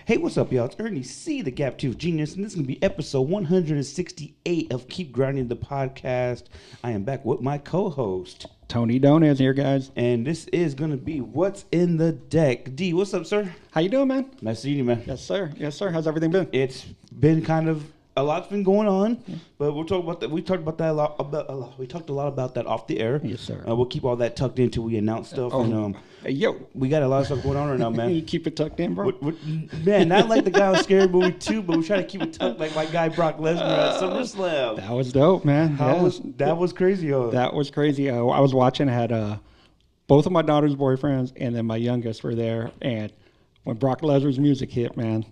Hey, what's up, y'all? It's Ernie C, the Gap Tooth Genius, and this is going to be episode 168 of Keep Grinding the Podcast. I am back with my co-host, Tony Donez here, guys. and this is going to be What's in the Deck. D, what's up, sir? How you doing, man? Nice seeing you, man. Yes, sir. Yes, sir. How's everything been? It's been kind of, a lot's been going on, but we'll talk about that. We talked about that a lot. We talked a lot about that off the air. Yes, sir. We'll keep all that tucked in until we announce stuff. And Hey, yo. we got a lot of stuff going on right now, man. You keep it tucked in, bro? Man, not like the guy on Scary Movie 2, but we try to keep it tucked like my guy Brock Lesnar at SummerSlam. That was dope, man. That was crazy, yo. That was crazy. I was watching, I had both of my daughter's boyfriends and then my youngest were there. And when Brock Lesnar's music hit, man,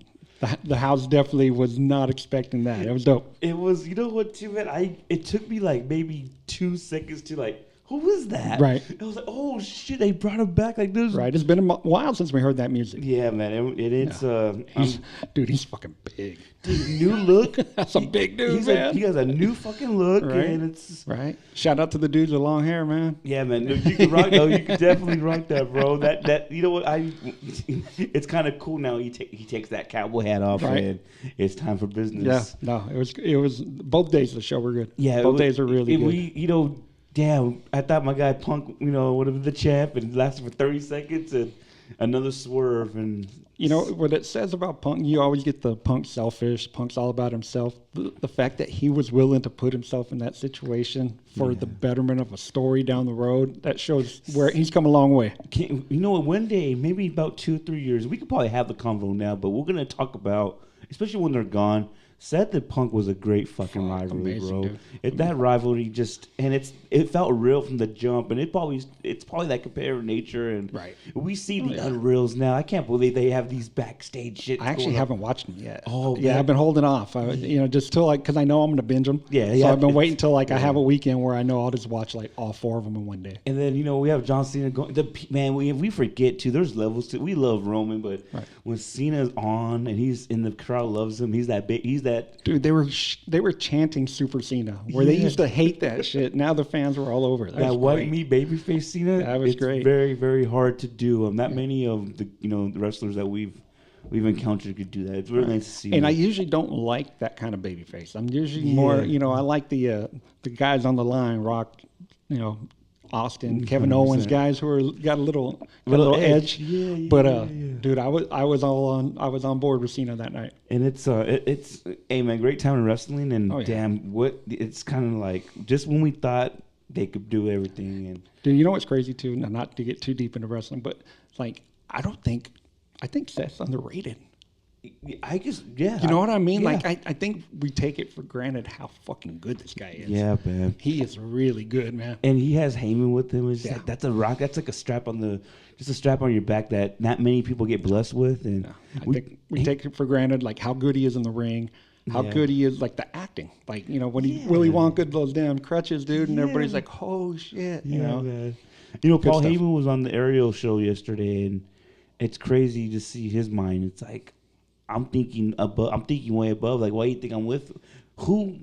the house definitely was not expecting that. It was dope. It was, you know what, too, man? It took me like maybe 2 seconds to like, who was that? Right. I was like, oh shit, they brought him back like this. Right. It's been a while since we heard that music. Yeah, man. It's Dude, he's fucking big. Dude, new look. That's a big dude, man. He has a new fucking look, Right. and it's Right. Shout out to the dudes with long hair, man. yeah, man. No, you can rock. No, you can definitely rock that, bro. That you know what? It's kind of cool now. He takes that cowboy hat off, Right. and it's time for business. Yeah. No, it was both days of the show were good. Yeah, Both days were really good. We, damn. I thought my guy Punk, would have been the champ, and it lasted for 30 seconds, and another swerve, and You know, what it says about Punk, you always get the Punk selfish, Punk's all about himself. The fact that he was willing to put himself in that situation for the betterment of a story down the road, that shows where he's come a long way. you know what? One day, maybe about 2 or 3 years, we could probably have the convo now, but we're gonna talk about, especially when they're gone. Seth and Punk was a great fucking rivalry, amazing, bro. dude. That rivalry it felt real from the jump, and it's probably that competitive nature, and Right. we see the unreals now. I can't believe they have these backstage shit. I actually haven't watched them yet. Oh, yeah, man. I've been holding off. Just till because I know I'm gonna binge them. Yeah, So yeah. I've been waiting till I have a weekend where I know I'll just watch like all 4 of them in one day. And then we have John Cena going. Man, we forget too. There's levels to. We love Roman, but when Cena's on and he's in the crowd loves him. He's that big. He's that. Dude, they were chanting Super Cena, where they used to hate that shit. Now the fans were all over it. That white meat babyface Cena. That was great. It's very, very hard to do. Not many of the the wrestlers that we've encountered could do that. It's really nice to see. And I usually don't like that kind of babyface. I'm usually more, I like the guys on the line, Rock, Austin, Kevin 100%. Owens, guys who are got a little edge. Yeah, but dude, I was on board with Cena that night. And it's hey man, great time in wrestling, and damn, it's kind of like just when we thought they could do everything. And dude, you know what's crazy too? Now, not to get too deep into wrestling, but like I think Seth's underrated. I just you know what I mean? Yeah. Like I think we take it for granted how fucking good this guy is. Yeah, man. He is really good, man. And he has Heyman with him. It's like that's a rock. That's like a strap on your back that not many people get blessed with. And I think we take it for granted, like how good he is in the ring, how good he is, like the acting. Like when Willy Wonka those damn crutches, dude, and everybody's like, "Oh shit!" Man. Paul Heyman was on the Ariel show yesterday, and it's crazy to see his mind. It's like I'm thinking way above. Like, why do you think I'm with? Who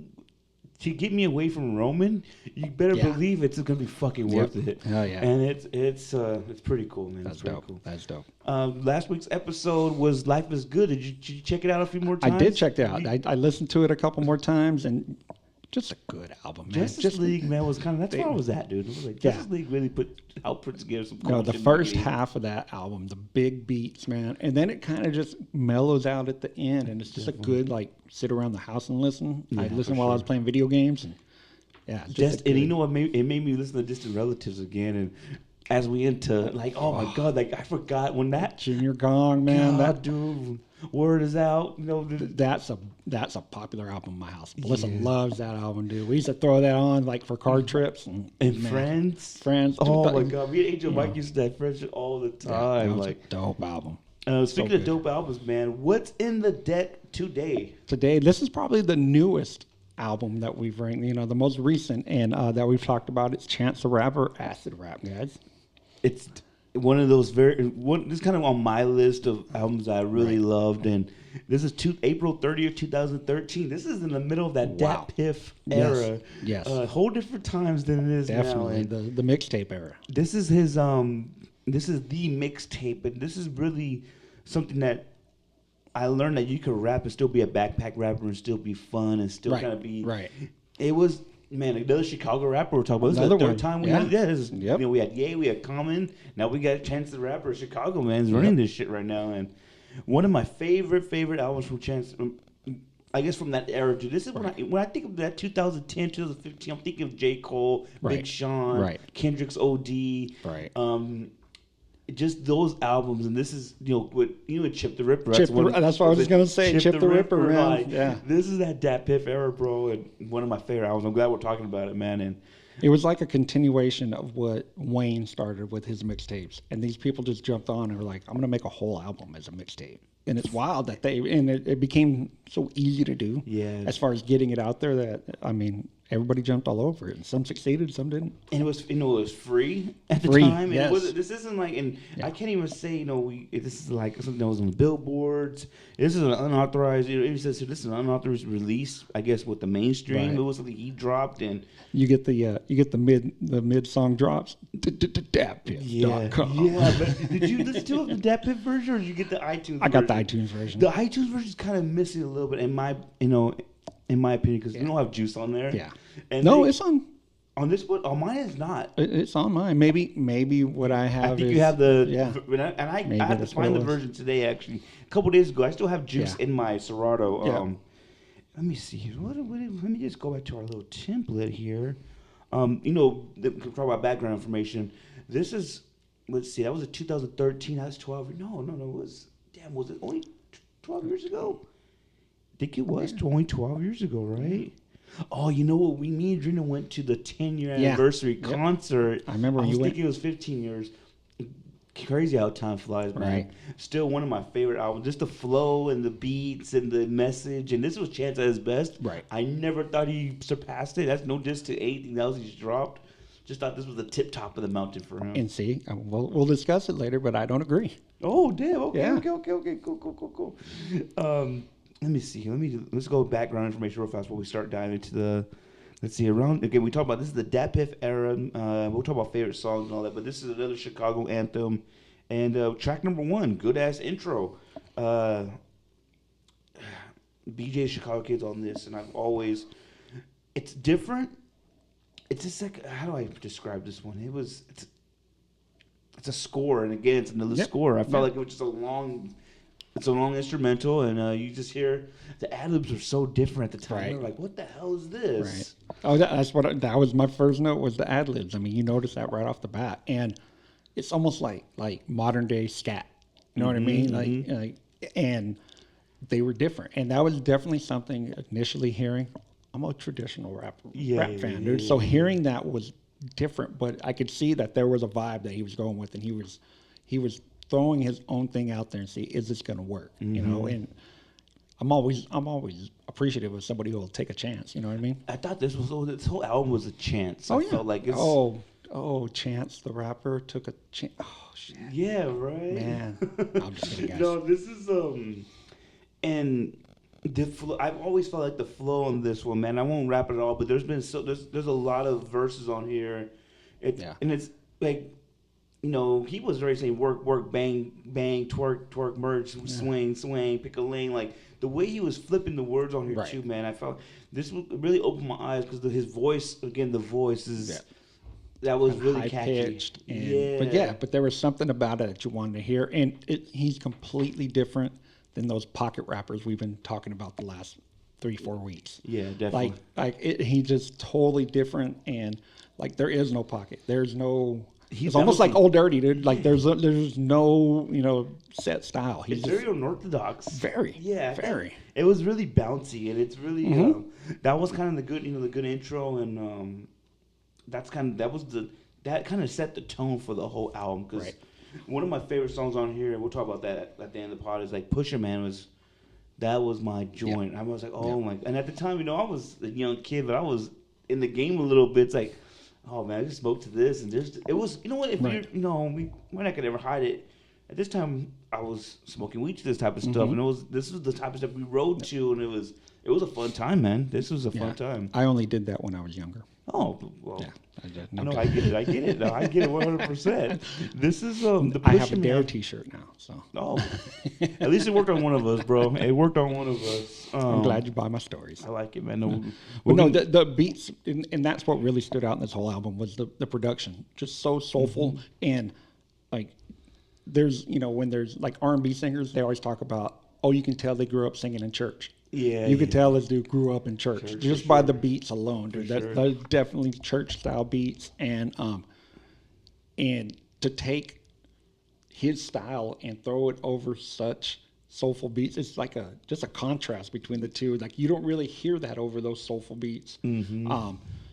to get me away from Roman? You better believe it's gonna be fucking worth it. Oh yeah. And it's pretty cool, man. That's dope. Cool. That's dope. Last week's episode was Life is Good. Did you check it out a few more times? I did check it out. I listened to it a couple more times, and just a good album, man. Justice League, man, was kind of that's where I was at, dude. It was like Justice League really helped put together some cool the shit first half of that album, the big beats, man, and then it kind of just mellows out at the end, and it's just a good like sit around the house and listen. I listened while I was playing video games, and and you know what? It made me listen to Distant Relatives again, and as we into like, oh my god, like I forgot when that Junior Gong, man, that dude. Word is out, That's a popular album in my house. Melissa loves that album, dude. We used to throw that on like for car trips and Friends. Oh my god, me and Angel Mike used to have friends all the time. That was a dope album. Speaking of dope albums, man, what's in the deck today? Today, this is probably the newest album that we've ranked. The most recent and that we've talked about. It's Chance the Rapper, Acid Rap, guys. It's one of those this is kind of on my list of albums I really loved, and this is April 30th, 2013. This is in the middle of that Dat Piff era. Yes. Whole different times than it is Definitely now. the mixtape era. This is his this is the mixtape, and this is really something that I learned that you could rap and still be a backpack rapper and still be fun and still kind of be. Right. It was. Man, another Chicago rapper we're talking about. This is the third time we had this. Yep. We had Ye, we had Common. Now we got Chance the Rapper. Chicago man's running this shit right now. And one of my favorite albums from Chance, I guess from that era, dude. This is when I think of that 2010, 2015. I'm thinking of J. Cole, Big Sean, Kendrick's OD. Right. Just those albums, and this is with Chip the Ripper. That's what I was gonna say. Chip the Ripper, man. Like, this is that Dat Piff era, bro, and one of my favorite albums. I'm glad we're talking about it, man. And it was like a continuation of what Wayne started with his mixtapes, and these people just jumped on and were like, "I'm gonna make a whole album as a mixtape." And it's wild that it became so easy to do. Yeah. As far as getting it out there, that everybody jumped all over it, and some succeeded, some didn't. And it was free at the time. Yes. This isn't like, and I can't even say this is like something that was on the billboards. This is an unauthorized. It says this is an unauthorized release. I guess with the mainstream, it was something he dropped, and you get the mid song drops. DatPiff.com. Yeah. But did you listen to the DatPiff version, or did you get the iTunes? I got the iTunes version. The iTunes version is kind of missing a little bit in my opinion, because you don't have Juice on there. Yeah. And it's on. On this one? Oh, mine is not. It's on mine. Maybe what I have. I think you have I had to find the version today. Actually, a couple days ago, I still have Juice in my Serato. Let me see here. Let me just go back to our little template here. Talk about background information. This is. Let's see. That was a 2013. That's 12. No. Was it only 12 years ago? I think it was only 12 years ago, right? Oh, you know what? Me and Drina went to the 10-year anniversary concert. I remember I was thinking it was 15 years. Crazy how time flies, man. Right. Still one of my favorite albums. Just the flow and the beats and the message. And this was Chance at his best. Right. I never thought he surpassed it. That's no diss to anything else he's dropped. Just thought this was the tip top of the mountain for him. And see, we'll discuss it later, but I don't agree. Oh, damn. Okay, yeah. Okay. Cool. Let me see. Let's go background information real fast before we start diving into let's see, again, we talk about, this is the Dat Piff era. We'll talk about favorite songs and all that, but this is another Chicago anthem. And track number 1, good-ass intro. BJ Chicago Kids on this, and it's different. It's just like, how do I describe this one? It's a score, and again, it's another score. I felt like it was just it's a long instrumental, and you just hear the ad-libs are so different at the time. You're like, what the hell is this? Right. Oh, that was my first note, was the ad-libs. I mean, you notice that right off the bat. And it's almost like modern-day scat. You know what I mean? Like, and they were different. And that was definitely something initially hearing. I'm a traditional rap fan, dude. So hearing that was different, but I could see that there was a vibe that he was going with, and he was throwing his own thing out there and see, is this going to work? You know, and I'm always appreciative of somebody who will take a chance. You know what I mean? I thought this whole album was a chance. I felt like it's Chance the Rapper took a chance. Oh shit. Yeah, right. Man, I'm just gonna guess. No, this is and the flow, I've always felt like the flow on this one, man. I won't rap it all, but there's a lot of verses on here. And it's like, you know, he was very saying work, bang, bang, twerk, merge, swing, pick a lane. Like, the way he was flipping the words on here, too, man, I felt this really opened my eyes because his voice, again, the voice is, that was really catchy. But there was something about it that you wanted to hear. And he's completely different than those pocket rappers we've been talking about the last 3-4 weeks. Yeah, definitely. He's just totally different. And, like, there is no pocket. There's no... He's almost like Old Dirty, dude. Like there's no, you know, set style. It's very unorthodox. Very. Yeah. Very. It was really bouncy, and it's really that was kind of the good intro, and that kind of set the tone for the whole album. Because one of my favorite songs on here, and we'll talk about that at the end of the pod, is like Pusher Man that was my joint. I was like, oh my, and at the time, you know, I was a young kid, but I was in the game a little bit. It's like, oh man, I just spoke to this, and it was, you know what? If we're not gonna ever hide it, at this time I was smoking weed to this type of stuff, and this was the type of stuff we rode to, and it was a fun time, man. This was a fun time. I only did that when I was younger. Oh, well. Yeah, I did. No, I get it. No, I get it 100%. This is the I have a Dare T-shirt now, so. Oh, at least it worked on one of us, bro. It worked on one of us. I'm glad you buy my stories. I like it, man. No, the beats, and that's what really stood out in this whole album was the production. Just so soulful, and like there's when there's like R&B singers, they always talk about, oh, you can tell they grew up singing in church. Yeah, you could tell this dude grew up in church just by the beats alone, dude. That's definitely church style beats, and to take his style and throw it over such soulful beats, it's like just a contrast between the two. Like you don't really hear that over those soulful beats.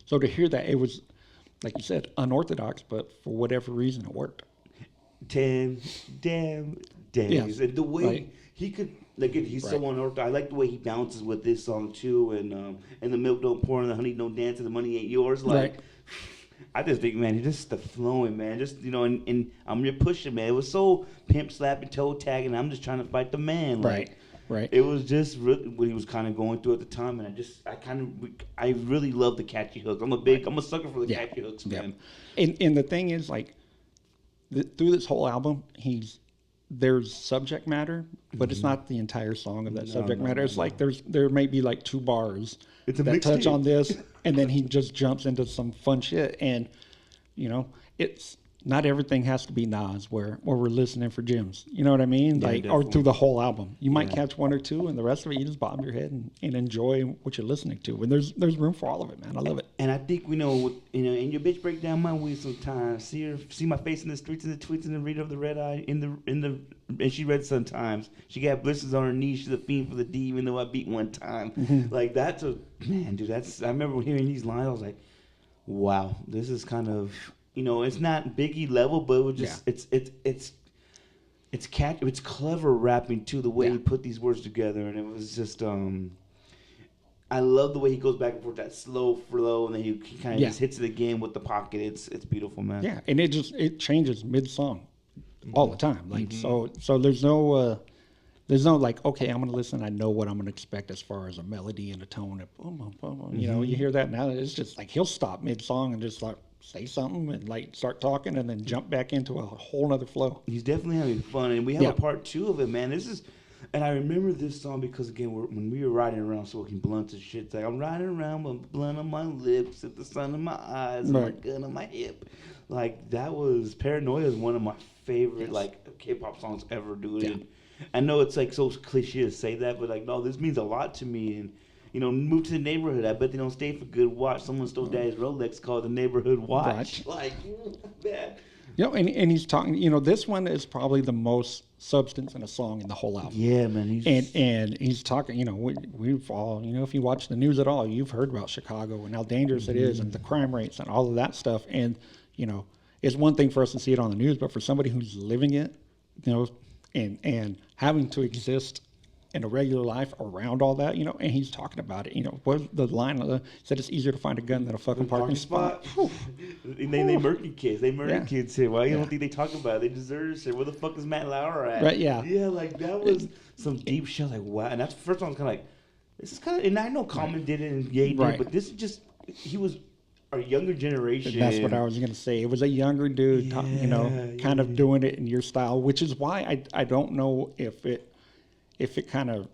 So to hear that, it was like you said, unorthodox, but for whatever reason, it worked. 10 damn days, and the way he could. Like he's so unorthodox. I like the way he bounces with this song too, and the milk don't pour and the honey don't dance and the money ain't yours. Like I just think, man, just the flowing, man. Just and I'm your pushing, man. It was so pimp slapping, toe tagging. I'm just trying to fight the man. Like, right. It was just really what he was kind of going through at the time, and I really love the catchy hooks. I'm a sucker for the catchy hooks, man. And the thing is, like through this whole album, there's subject matter, but it's not the entire song of that subject matter. It's like there may be like 2 bars that touch on this, and then he just jumps into some fun shit. And it's not everything has to be Nas where we're listening for gems. You know what I mean? Yeah, or through the whole album. You might catch 1 or 2, and the rest of it you just bob your head and enjoy what you're listening to. And there's room for all of it, man. I love it. And I think and your bitch break down my weed sometimes. See my face in the streets and the tweets and the read of the red eye and she read sometimes. She got blisters on her knees. She's a fiend for the D, even though I beat one time. Like that's man, dude. I remember hearing these lines. I was like, wow, this is kind of. It's not Biggie level, but it was just it's catchy. It's clever rapping too. The way he put these words together, and it was just I love the way he goes back and forth, that slow flow, and then he kind of just hits it again with the pocket. It's beautiful, man. Yeah, and it changes mid song all the time. Like so there's no like, okay, I'm gonna listen. I know what I'm gonna expect as far as a melody and a tone. And you hear that now. It's just like he'll stop mid song and just like say something and like start talking and then jump back into a whole nother flow. He's definitely having fun, and we have a part 2 of it, man. And I remember this song because again, when we were riding around smoking blunts and shit, it's like I'm riding around with a blunt on my lips, with the sun in my eyes, and my gun on my hip. Like that was Paranoia is one of my favorite like K-pop songs ever, dude. Yeah. And I know it's like so cliche to say that, but like no, this means a lot to me. And move to the neighborhood. I bet they don't stay for good watch. Someone stole Daddy's Rolex called the neighborhood watch. Like, man. And he's talking, this one is probably the most substance in a song in the whole album. Yeah, man. And he's talking, we've all, if you watch the news at all, you've heard about Chicago and how dangerous it is and the crime rates and all of that stuff. And, it's one thing for us to see it on the news, but for somebody who's living it, and having to exist in a regular life around all that, and he's talking about it. What the line said it's easier to find a gun than a fucking parking spot. They murky kids. They murky kids here. Why you don't think they talk about it? They deserve shit. Where the fuck is Matt Lauer at? Right, yeah. Yeah, like that was some deep shit. Like, wow. And that's the first one. I was kind of like, this is kind of, and I know Common did it and Ye did, but this is just, he was our younger generation. That's what I was going to say. It was a younger dude, kind of doing it in your style, which is why I don't know if it kind of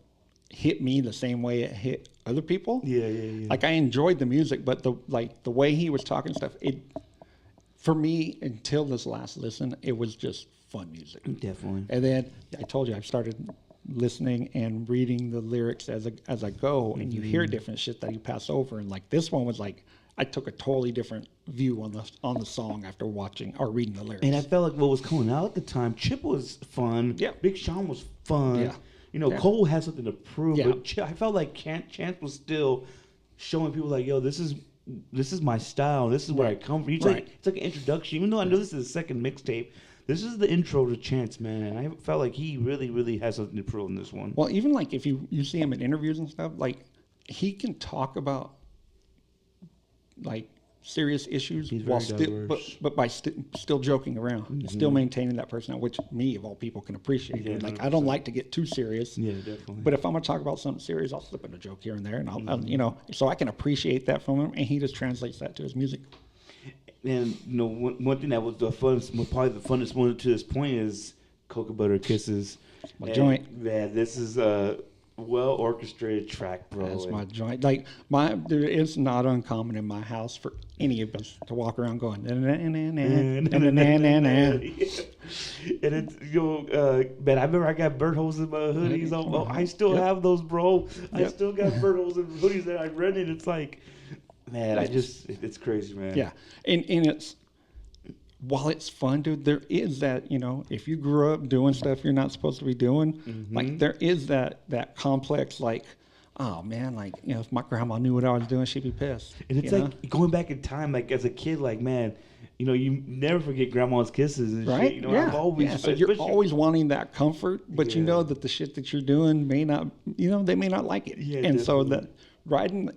hit me the same way it hit other people. Yeah. Like I enjoyed the music, but the way he was talking stuff, for me until this last listen, it was just fun music. Definitely. And then I told you I've started listening and reading the lyrics as I go, and you hear different shit that you pass over. And like this one was like I took a totally different view on the song after watching or reading the lyrics. And I felt like what was coming out at the time, Chip was fun. Yeah. Big Sean was fun. Yeah. Cole has something to prove, but I felt like Chance was still showing people like, yo, this is my style. This is where I come from. It's like an introduction. Even though I know this is the second mixtape, this is the intro to Chance, man. And I felt like he really, really has something to prove in this one. Well, even like if you see him in interviews and stuff, like he can talk about like serious issues He's while very still, diverse. but by still joking around, and still maintaining that personality, which me of all people can appreciate. Yeah, Like I don't like to get too serious. Yeah, definitely. But if I'm gonna talk about something serious, I'll slip in a joke here and there, and I'll you know, so I can appreciate that from him, and he just translates that to his music. And you know, one thing that was the funnest, probably the funnest one to this point is Cocoa Butter Kisses. My joint. Man, this is a well orchestrated track, bro. That's my joint. Like it's not uncommon in my house for any of us to walk around going And it's man, I remember I got bird holes in my hoodies. Oh, I still have those, bro. I still got bird holes in hoodies that I rented. It's like, man, it's crazy, man. Yeah, and it's, while it's fun, dude, there is that, you know, if you grew up doing stuff you're not supposed to be doing, like there is that complex, like, oh man, like, you know, if my grandma knew what I was doing, she'd be pissed. And it's like going back in time, like as a kid, like, man, you know, you never forget grandma's kisses and right? shit. You know, yeah. I've always, so you're always wanting that comfort, but you know that the shit that you're doing may not, you know, they may not like it. Yeah, and definitely. so that riding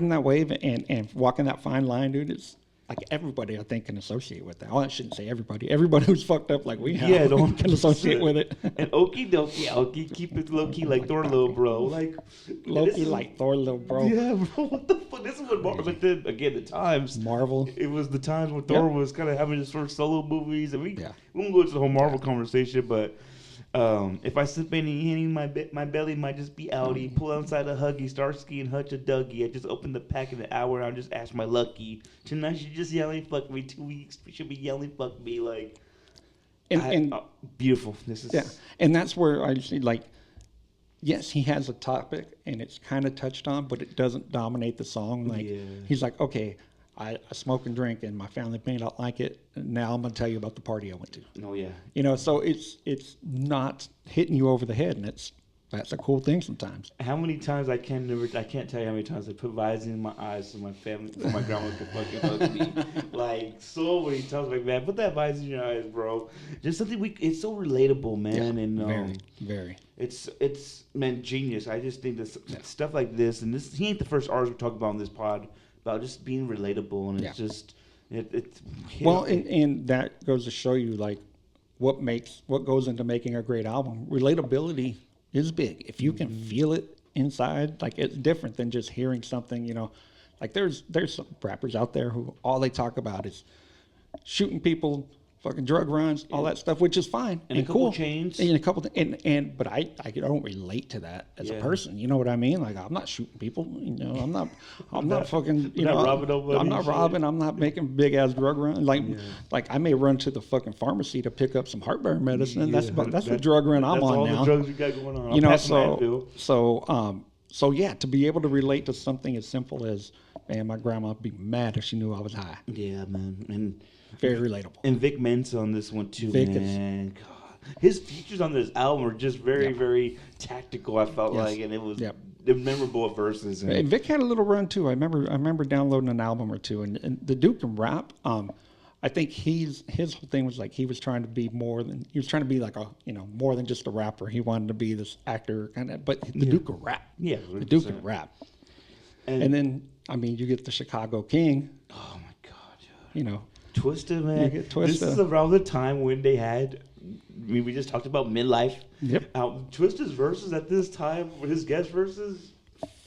that wave and walking that fine line, dude, is like everybody I think can associate with that. Well, I shouldn't say everybody. Everybody who's fucked up like we have can associate with it. And okie dokie, I'll keep it low key like Thor, little bro. Like low key like Thor, little bro. Yeah, bro. What the fuck? This is what Marvel. But then again, the times. Marvel. It was the times when Thor was kind of having his first solo movies, and we won't go into the whole Marvel conversation, but. If I slip any my belly might just be outie. Pull outside a Huggy, Starsky and Hutch a Dougie. I just opened the pack in an hour and I just asked my lucky. Tonight she just yelling fuck me. 2 weeks she'll be yelling fuck me like. And beautiful. This is and that's where I see, like, yes, he has a topic and it's kind of touched on, but it doesn't dominate the song. Like he's like, okay, I smoke and drink, and my family may not like it. Now I'm going to tell you about the party I went to. Oh yeah. You know, so it's not hitting you over the head, and that's a cool thing sometimes. How many times I can't tell you how many times I put Visine in my eyes so my family, so my grandma could fucking hug me. Like so many times, like, man, put that Visine in your eyes, bro. Just something it's so relatable, man, and very. It's man, genius. I just think this stuff like this, and this he ain't the first artist we talk about on this pod. About just being relatable, and it's just it's well, and that goes to show you like what goes into making a great album. Relatability is big. If you can feel it inside, like it's different than just hearing something. You know, like there's some rappers out there who all they talk about is shooting people, fucking drug runs, all that stuff, which is fine and a couple cool. chains, and a couple, but I don't relate to that as a person. You know what I mean? Like I'm not shooting people. You know, I'm not fucking. You know, robbing nobody. I'm not robbing. I'm not making big ass drug runs. Like I may run to the fucking pharmacy to pick up some heartburn medicine. And that's the drug run I'm on now. That's all the drugs you got going on. You know, so yeah, to be able to relate to something as simple as, man, my grandma would be mad if she knew I was high. Yeah, man, and. Very relatable. And Vic Mensa on this one too, Vic man. God. His features on this album are just very, very tactical. I felt like, and it was memorable at verses. And Vic had a little run too. I remember downloading an album or two, and the Duke can rap. I think his whole thing was like he was trying to be more than like more than just a rapper. He wanted to be this actor kind of. But the Duke can rap. Yeah, 100%. The Duke can rap. And then I mean, you get the Chicago King. Oh my God, dude. You know. Twista, man. This is around the time when they had. I mean, we just talked about midlife. Yep. Twista's verses at this time, his guest verses,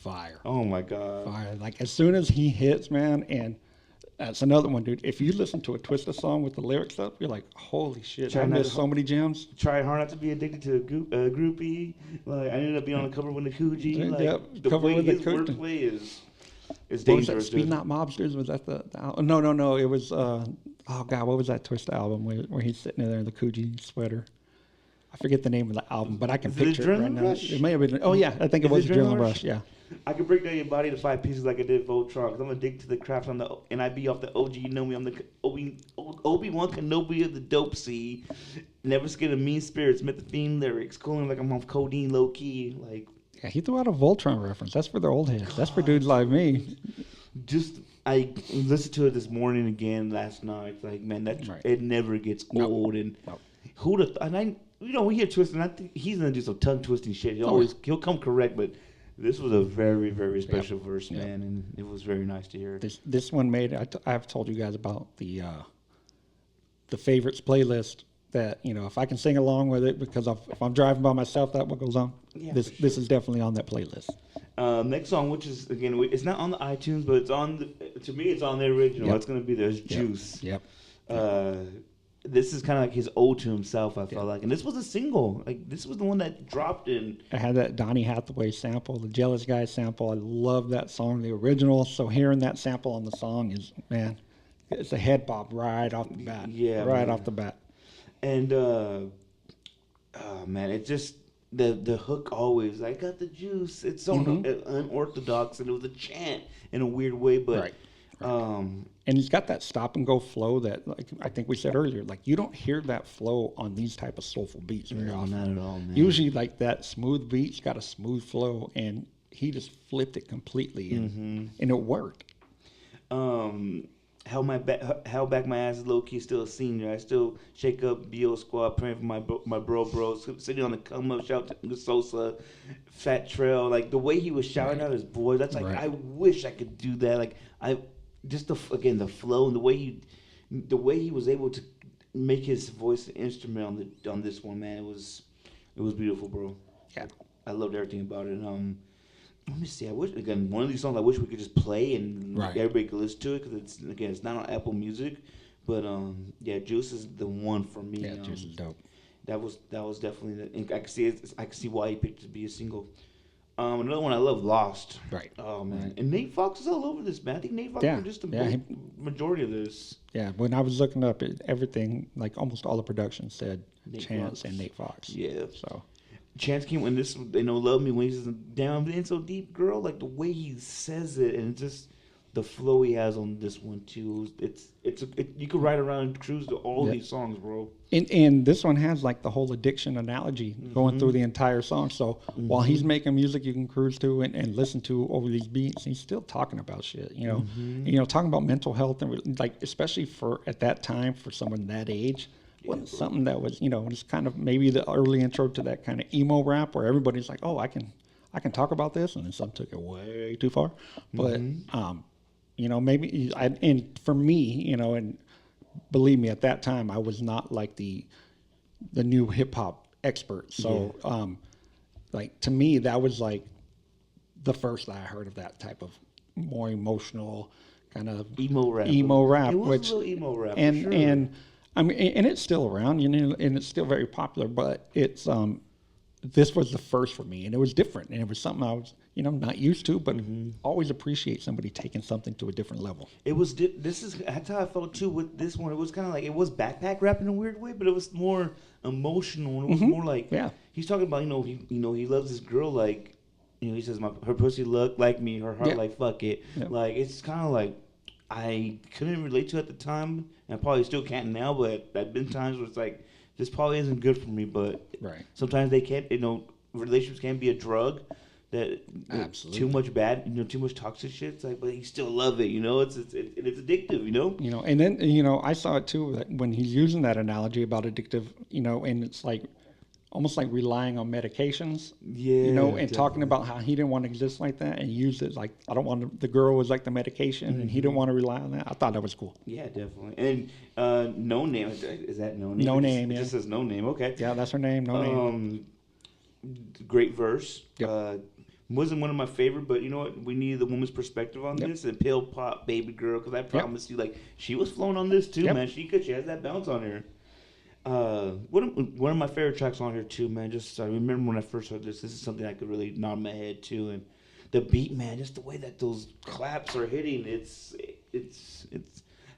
fire. Oh my God. Fire. Like as soon as he hits, man, and that's another one, dude. If you listen to a Twista song with the lyrics up, you're like, holy shit! I missed so many gems. Try hard not to be addicted to a groupie. Like I ended up being on the cover with the Coogi. Like the way his wordplay is. It's dangerous. What was that? Speed Not Mobsters? Was that the album? No. It was, oh God, what was that Twista album where he's sitting there in the Coogi sweater? I forget the name of the album, but I can picture it right now. It may have been, oh yeah, I think it was Adrenaline Rush, yeah. I could break down your body to 5 pieces like I did Voltron, because I'm addicted to the craft and I be off the OG, you know me, I'm the Obi-Wan Kenobi of the dope sea. Never scared of mean spirits, met the fiend lyrics, cooling like I'm off codeine low-key, like. Yeah, he threw out a Voltron reference. That's for the old heads. That's for dudes like me. I listened to it this morning again last night. Like, man, it never gets old. And we hear Twista, and I think he's gonna do some tongue twisting shit. He'll come correct, but This was a very, very special verse, man, and it was very nice to hear. This one made. I've told you guys about the favorites playlist. That if I can sing along with it, because if I'm driving by myself, that what goes on. Yeah, this is definitely on that playlist. Next song, which is again, it's not on the iTunes, but it's on. To me, it's on the original. It's gonna be there's Juice. Yep. This is kind of like his ode to himself, I felt like. And this was a single. Like, this was the one that dropped in. I had that Donny Hathaway sample, the Jealous Guy sample. I love that song, the original. So hearing that sample on the song is, man, it's a head bob right off the bat. Yeah, right off the bat. And, oh, man, it just, the hook always, I got the juice. It's so unorthodox, and it was a chant in a weird way, but... Right. And he's got that stop and go flow that, like I think we said earlier, like you don't hear that flow on these type of soulful beats very often. Not at all, man. Usually, like that smooth beat's got a smooth flow, and he just flipped it completely, and it worked. Held back my ass, low key still a senior. I still shake up BO squad, praying for my bros. Sitting on the come up, shout to Sosa, Fat Trail. Like the way he was shouting out his boys, that's like I wish I could do that. Like just the flow and the way he was able to make his voice an instrument on this one, man. It was beautiful, bro. Yeah, I loved everything about it. Let me see. I wish one of these songs I wish we could just play and everybody could listen to it, because it's not on Apple Music, but Juice is the one for me. Yeah, Juice is dope. That was definitely I can see it. I can see why he picked it to be a single. Another one I love, Lost. Right. Oh man, and Nate Fox is all over this, man. I think Nate Fox produced the majority of this. Yeah, when I was looking up everything, like almost all the production said Chance Fox. and Nate Fox. Yeah. So. Chance came when this, love me when he says down in so deep, girl. Like the way he says it, and just the flow he has on this one too. You could ride around and cruise to all these songs, bro. And this one has like the whole addiction analogy going through the entire song. So while he's making music you can cruise to and listen to over these beats, he's still talking about shit. Talking about mental health and like especially for at that time for someone that age. Wasn't something that was, just kind of maybe the early intro to that kind of emo rap where everybody's like, oh, I can talk about this, and then some took it way too far. But maybe and for me, and believe me, at that time I was not like the new hip hop expert. So like to me that was like the first that I heard of that type of more emotional kind of emo rap. It was a little emo rap, and for sure. and I mean, and it's still around, and it's still very popular. But it's this was the first for me, and it was different, and it was something I was, not used to, but always appreciate somebody taking something to a different level. It was. That's how I felt too with this one. It was kind of like it was backpack rap in a weird way, but it was more emotional. And it was more like he's talking about he loves this girl like he says her pussy look like me, her heart like fuck it. Like it's kind of like. I couldn't relate to it at the time, and I probably still can't now, but there have been times where it's like, this probably isn't good for me, but sometimes they can't, relationships can be a drug that too much bad, too much toxic shit. It's like, but you still love it, it's addictive, and then, I saw it too, that when he's using that analogy about addictive, and it's like, almost like relying on medications, and definitely. Talking about how he didn't want to exist like that, and used it like I don't want to. The girl was like the medication, and he didn't want to rely on that. I thought that was cool. Yeah, definitely. And No Name, is that No Name? No Name. It just says No Name. Okay. Yeah, that's her name. No Name. Great verse. Yep. Wasn't one of my favorite, but you know what? We needed the woman's perspective on this, and Pill Pop Baby Girl, because I promise you, like she was flowing on this too, man. She has that bounce on her. One of my favorite tracks on here too, man. Just I remember when I first heard this. This is something I could really nod my head to, and the beat, man. Just the way that those claps are hitting. It's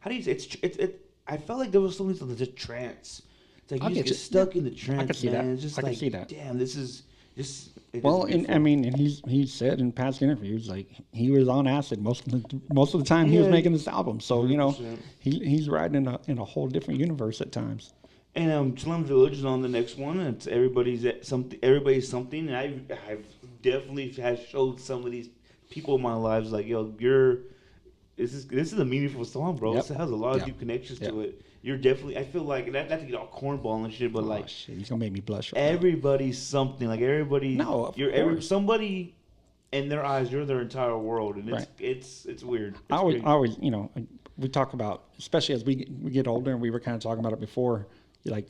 how do you say it? I felt like there was something to the trance. It's like you just get stuck in the trance, I can see man. that. It's just I like, can see that. Damn, this is just. Well, and he's said in past interviews like he was on acid most of the time he was making this album. So 100%. He's riding in a whole different universe at times. And Slum Village is on the next one. It's everybody's something. And I've definitely has showed some of these people in my lives like, yo, this is a meaningful song, bro. It has a lot of deep connections to it. You're definitely. I feel like not to get all cornball and shit, but shit, he's gonna make me blush. Everybody's something. Like everybody. No, somebody in their eyes, you're their entire world, and it's weird. It's I always, we talk about, especially as we get older, and we were kind of talking about it before. You're like,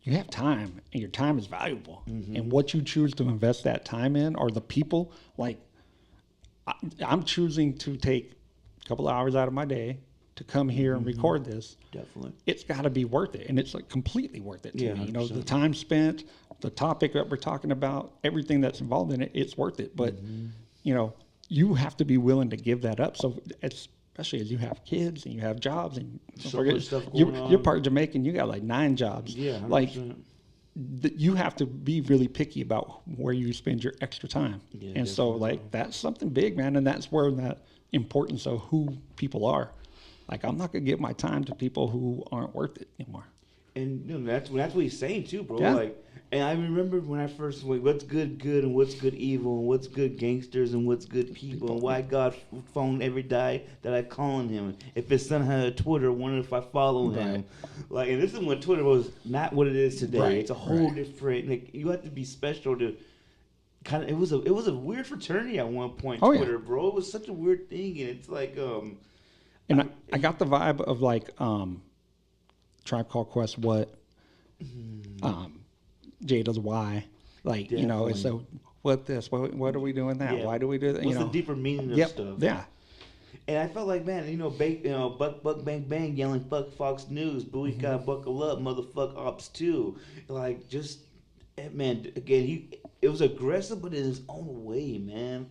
you have time, and your time is valuable, and what you choose to invest that time in, or the people. Like, I'm choosing to take a couple of hours out of my day to come here and record this. Definitely, it's got to be worth it, and it's like completely worth it to me. The time spent, the topic that we're talking about, everything that's involved in it, it's worth it. But you have to be willing to give that up. So especially as you have kids and you have jobs, and you're part Jamaican, you got like 9 jobs. Yeah, 100%. Like you have to be really picky about where you spend your extra time. Yeah, and so like that's something big, man, and that's where that importance of who people are. Like, I'm not going to give my time to people who aren't worth it anymore. And that's what he's saying, too, bro. Yeah. Like, and I remember when I first went, what's good, and what's good, evil, and what's good, gangsters, and what's good, people, and why God phone every day that I call on him. If his son had a Twitter, wonder if I follow him. Like, and this is when Twitter was not what it is today. Right. It's a whole different, like, you have to be special to kind of, it was a weird fraternity at one point, Twitter, bro. It was such a weird thing, and it's like, and I got the vibe of like Tribe Called Quest, what Jada's why, like definitely. It's so what this, what are we doing that? Yeah. Why do we do that? What's the deeper meaning of stuff? Yeah. And I felt like, man, buck bang bang yelling fuck Fox News, but we gotta buckle up, motherfuck Ops 2. Like just, man, again, it was aggressive, but in his own way, man.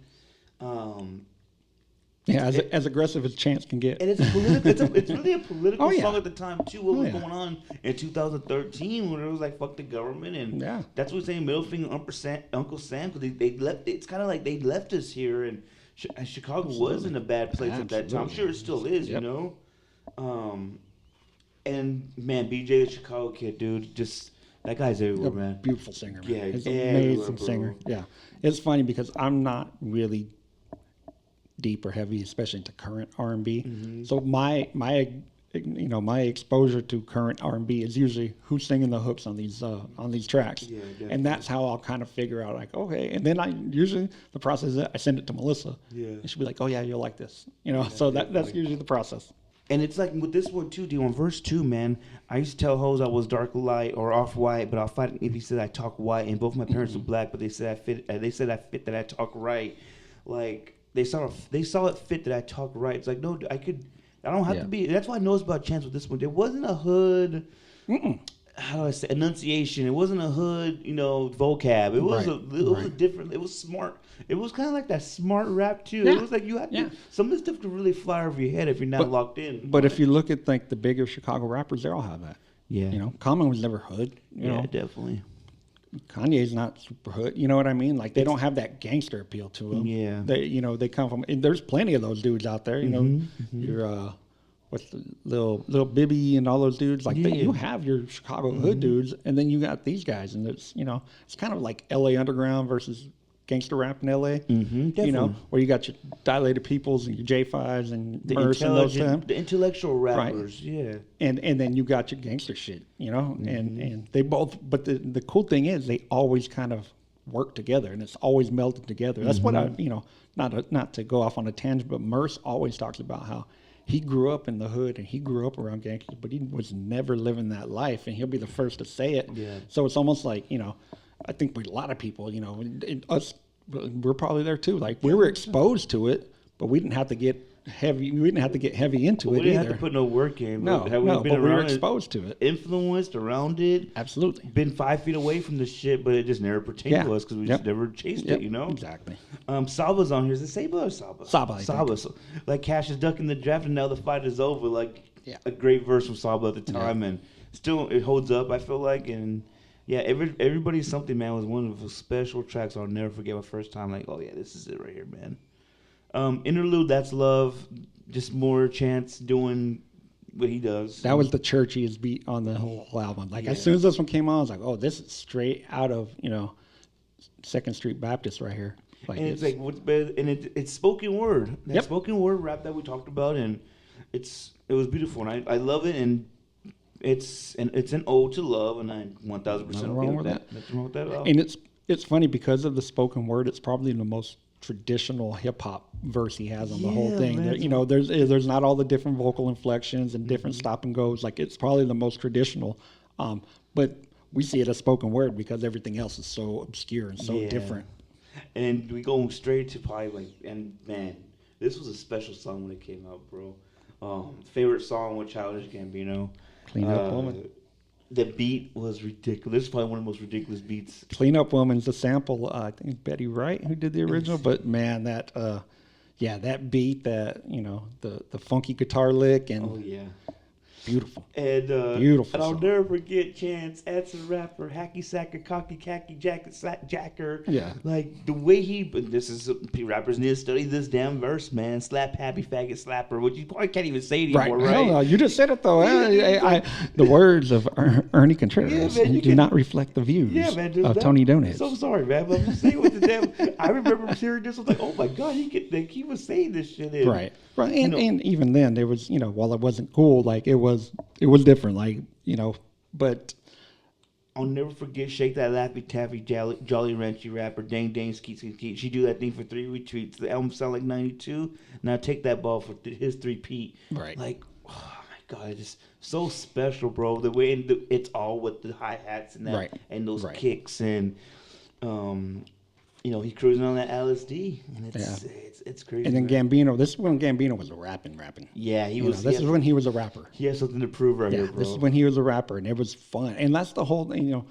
Yeah, as aggressive as Chance can get. And it's political. It's really a political song at the time, too. What was going on in 2013 when it was like, fuck the government. And that's what we're saying, middle finger, Uncle Sam, because they left. It's kind of like they left us here. And Chicago was in a bad place at that time. I'm sure it still is, And, man, BJ, the Chicago kid, dude, just, that guy's everywhere, man. Beautiful singer, man. Yeah, he's an amazing singer. Yeah. It's funny because I'm not really deep or heavy, especially into current R&B. So my exposure to current R&B is usually who's singing the hooks on these tracks, and that's how I'll kind of figure out like, okay. And then the process is I send it to Melissa, and she'll be like, oh yeah, you'll like this, So that's usually the process. And it's like with this one too, on verse 2, man, I used to tell hoes I was dark light or off white, but I'll fight if he said I talk white. And both my parents were black, but they said I fit. They said I fit that I talk right. Like they saw it fit that I talk right. It's like no, I don't have to be. That's why I know it's about Chance with this one. There wasn't a hood. How do I say enunciation? It wasn't a hood, vocab. It was a different. It was smart. It was kind of like that smart rap too. It was like you had to, some of this stuff could really fly over your head if you're not locked in. But if you look at like the bigger Chicago rappers, they all have that. Yeah. Common was never hood. You know? Definitely. Kanye's not super hood. You know what I mean? Like they don't have that gangster appeal to them. Yeah. They come from. And there's plenty of those dudes out there. Your what's the little Bibby and all those dudes, like you have your Chicago hood dudes, and then you got these guys, and it's it's kind of like L.A. underground versus gangster rap in L.A. Where you got your Dilated Peoples and your J5s and the Merce and those the intellectual rappers, and then you got your gangster shit, and they both. But the cool thing is they always kind of work together, and it's always melded together. That's what I not to go off on a tangent, but Merce always talks about how he grew up in the hood and he grew up around gangsters, but he was never living that life, and he'll be the first to say it. Yeah. So it's almost like, I think a lot of people, us, we're probably there too. Like we were exposed to it, but we didn't have to get heavy. We didn't have to get heavy into it either. We didn't have to put no work in. But we were exposed to it, influenced around it. Absolutely. Been 5 feet away from the shit, but it just never pertained to us because we just never chased it. Exactly. Saba's on here. Is it Saba or Saba? Saba. So, like Cash is ducking the draft, and now the fight is over. Like a great verse from Saba at the time, and still it holds up. I feel like, and everybody's something, man, was one of the special tracks I'll never forget. My first time, like, oh yeah, this is it right here, man. Interlude, That's Love, just more Chance doing what he does. That was the churchiest beat on the whole album. Like as soon as this one came on, I was like, oh, this is straight out of 2nd Street Baptist right here. Like, and it's like what's better, and it's spoken word. That spoken word rap that we talked about, and it was beautiful, and I love it, and it's an ode to love, and I 1,000% wrong with that. Nothing wrong with that at all. And it's funny because of the spoken word. It's probably the most traditional hip hop verse he has on the whole Yeah, thing. man. You know, there's not all the different vocal inflections and different stop and goes. Like it's probably the most traditional, but we see it as spoken word because everything else is so obscure and so different. And we go straight to probably like, and man, this was a special song when it came out, bro. Favorite song with Childish Gambino. Clean Up Woman. The beat was ridiculous. This is probably one of the most ridiculous beats. Clean Up Woman's a sample. I think Betty Wright who did the original, but man, that that beat, that the funky guitar lick, and beautiful. And beautiful. And I'll never forget Chance as a rapper, hacky sacker, cocky khaki jacket jacker. Yeah. Like the way this is rappers need to study this damn verse, man. Slap happy faggot slapper, which you probably can't even say anymore, right? Hell no, you just said it though. The words of Ernie Contreras do not reflect the views of Tony Donez. So sorry, man, but I'm just saying with the damn. I remember hearing this. I was like, oh my god, he was saying this shit. Right. And even then, there was while it wasn't cool, like it was different, like but I'll never forget Shake That Laffy Taffy Jolly Ranchy rapper Dang Dang Skeet Skeet Skeet. She do that thing for 3 retweets. The album sound like 92. Now take that ball for his 3-peat. Right. Like, oh my god, it's so special, bro. The way it's all with the hi hats and that and those kicks and he's cruising on that LSD and it's crazy. And then Gambino, this is when Gambino was rapping. Yeah, he was. This is when he was a rapper. He has something to prove right here, bro. This is when he was a rapper, and it was fun. And that's the whole thing. I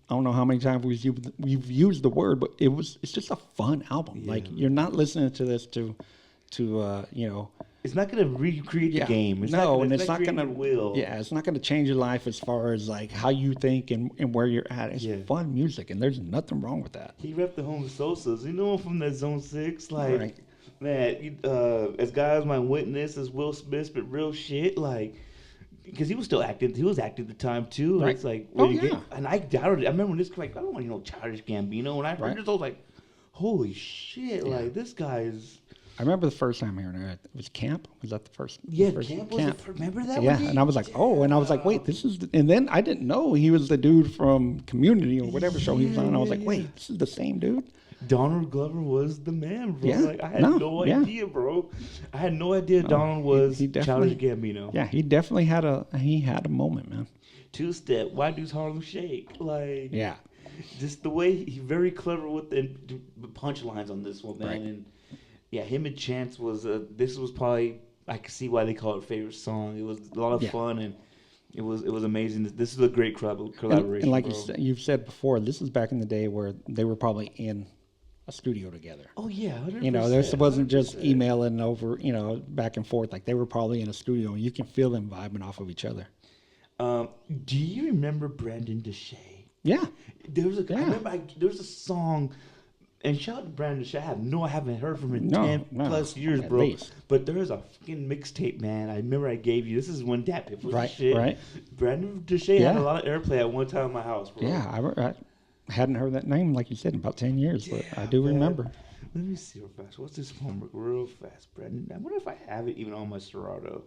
don't know how many times we've used the word, but it's just a fun album. Yeah. Like you're not listening to this to It's not going to recreate the game. It's not going to. Yeah, it's not going to change your life as far as like how you think and where you're at. It's fun music, and there's nothing wrong with that. He repped the Home Sosas. You know him from that Zone 6, like man. As guys might witness, as Will Smith, but real shit, like. Because he was still active. He was active at the time, too. Right. It's like, and I doubted it. I remember when this came, like, I don't want to know Childish Gambino. When I heard this, I was like, holy shit, like, this guy is... I remember the first time hearing it. It was Camp. Was that the first? Yeah, Camp was the first. Remember that one? Yeah, and I was like, oh, and I was like, wait, this is... And then I didn't know he was the dude from Community or whatever show he was on. I was like, wait, this is the same dude? Donald Glover was the man, bro. Yeah, like, I had no idea, bro. I had no idea Donald was Childish Gambino. Yeah, he definitely had a moment, man. Two-step. Why does Harlem shake? Like, yeah, just the way he's very clever with the punchlines on this one, man. Right. And yeah, him and Chance was. This was probably, I can see why they call it favorite song. It was a lot of fun and. It was amazing. This is a great collaboration. And like you've said before, this is back in the day where they were probably in a studio together. Oh yeah, 100%, this wasn't just emailing over, back and forth. Like they were probably in a studio, and you can feel them vibing off of each other. Do you remember Brandon Deshay? Yeah, I remember there was a song. And shout out to Brandon Deshay. I haven't heard from him in 10 plus years, bro. Least. But there is a fucking mixtape, man. I remember I gave you. This is when Dat Piff was the shit. Right. Brandon Deshay had a lot of airplay at one time in my house, bro. Yeah, I hadn't heard that name, like you said, in about 10 years, but I do remember. Let me see real fast. What's this homework real fast, Brandon? I wonder if I have it even on my Serato.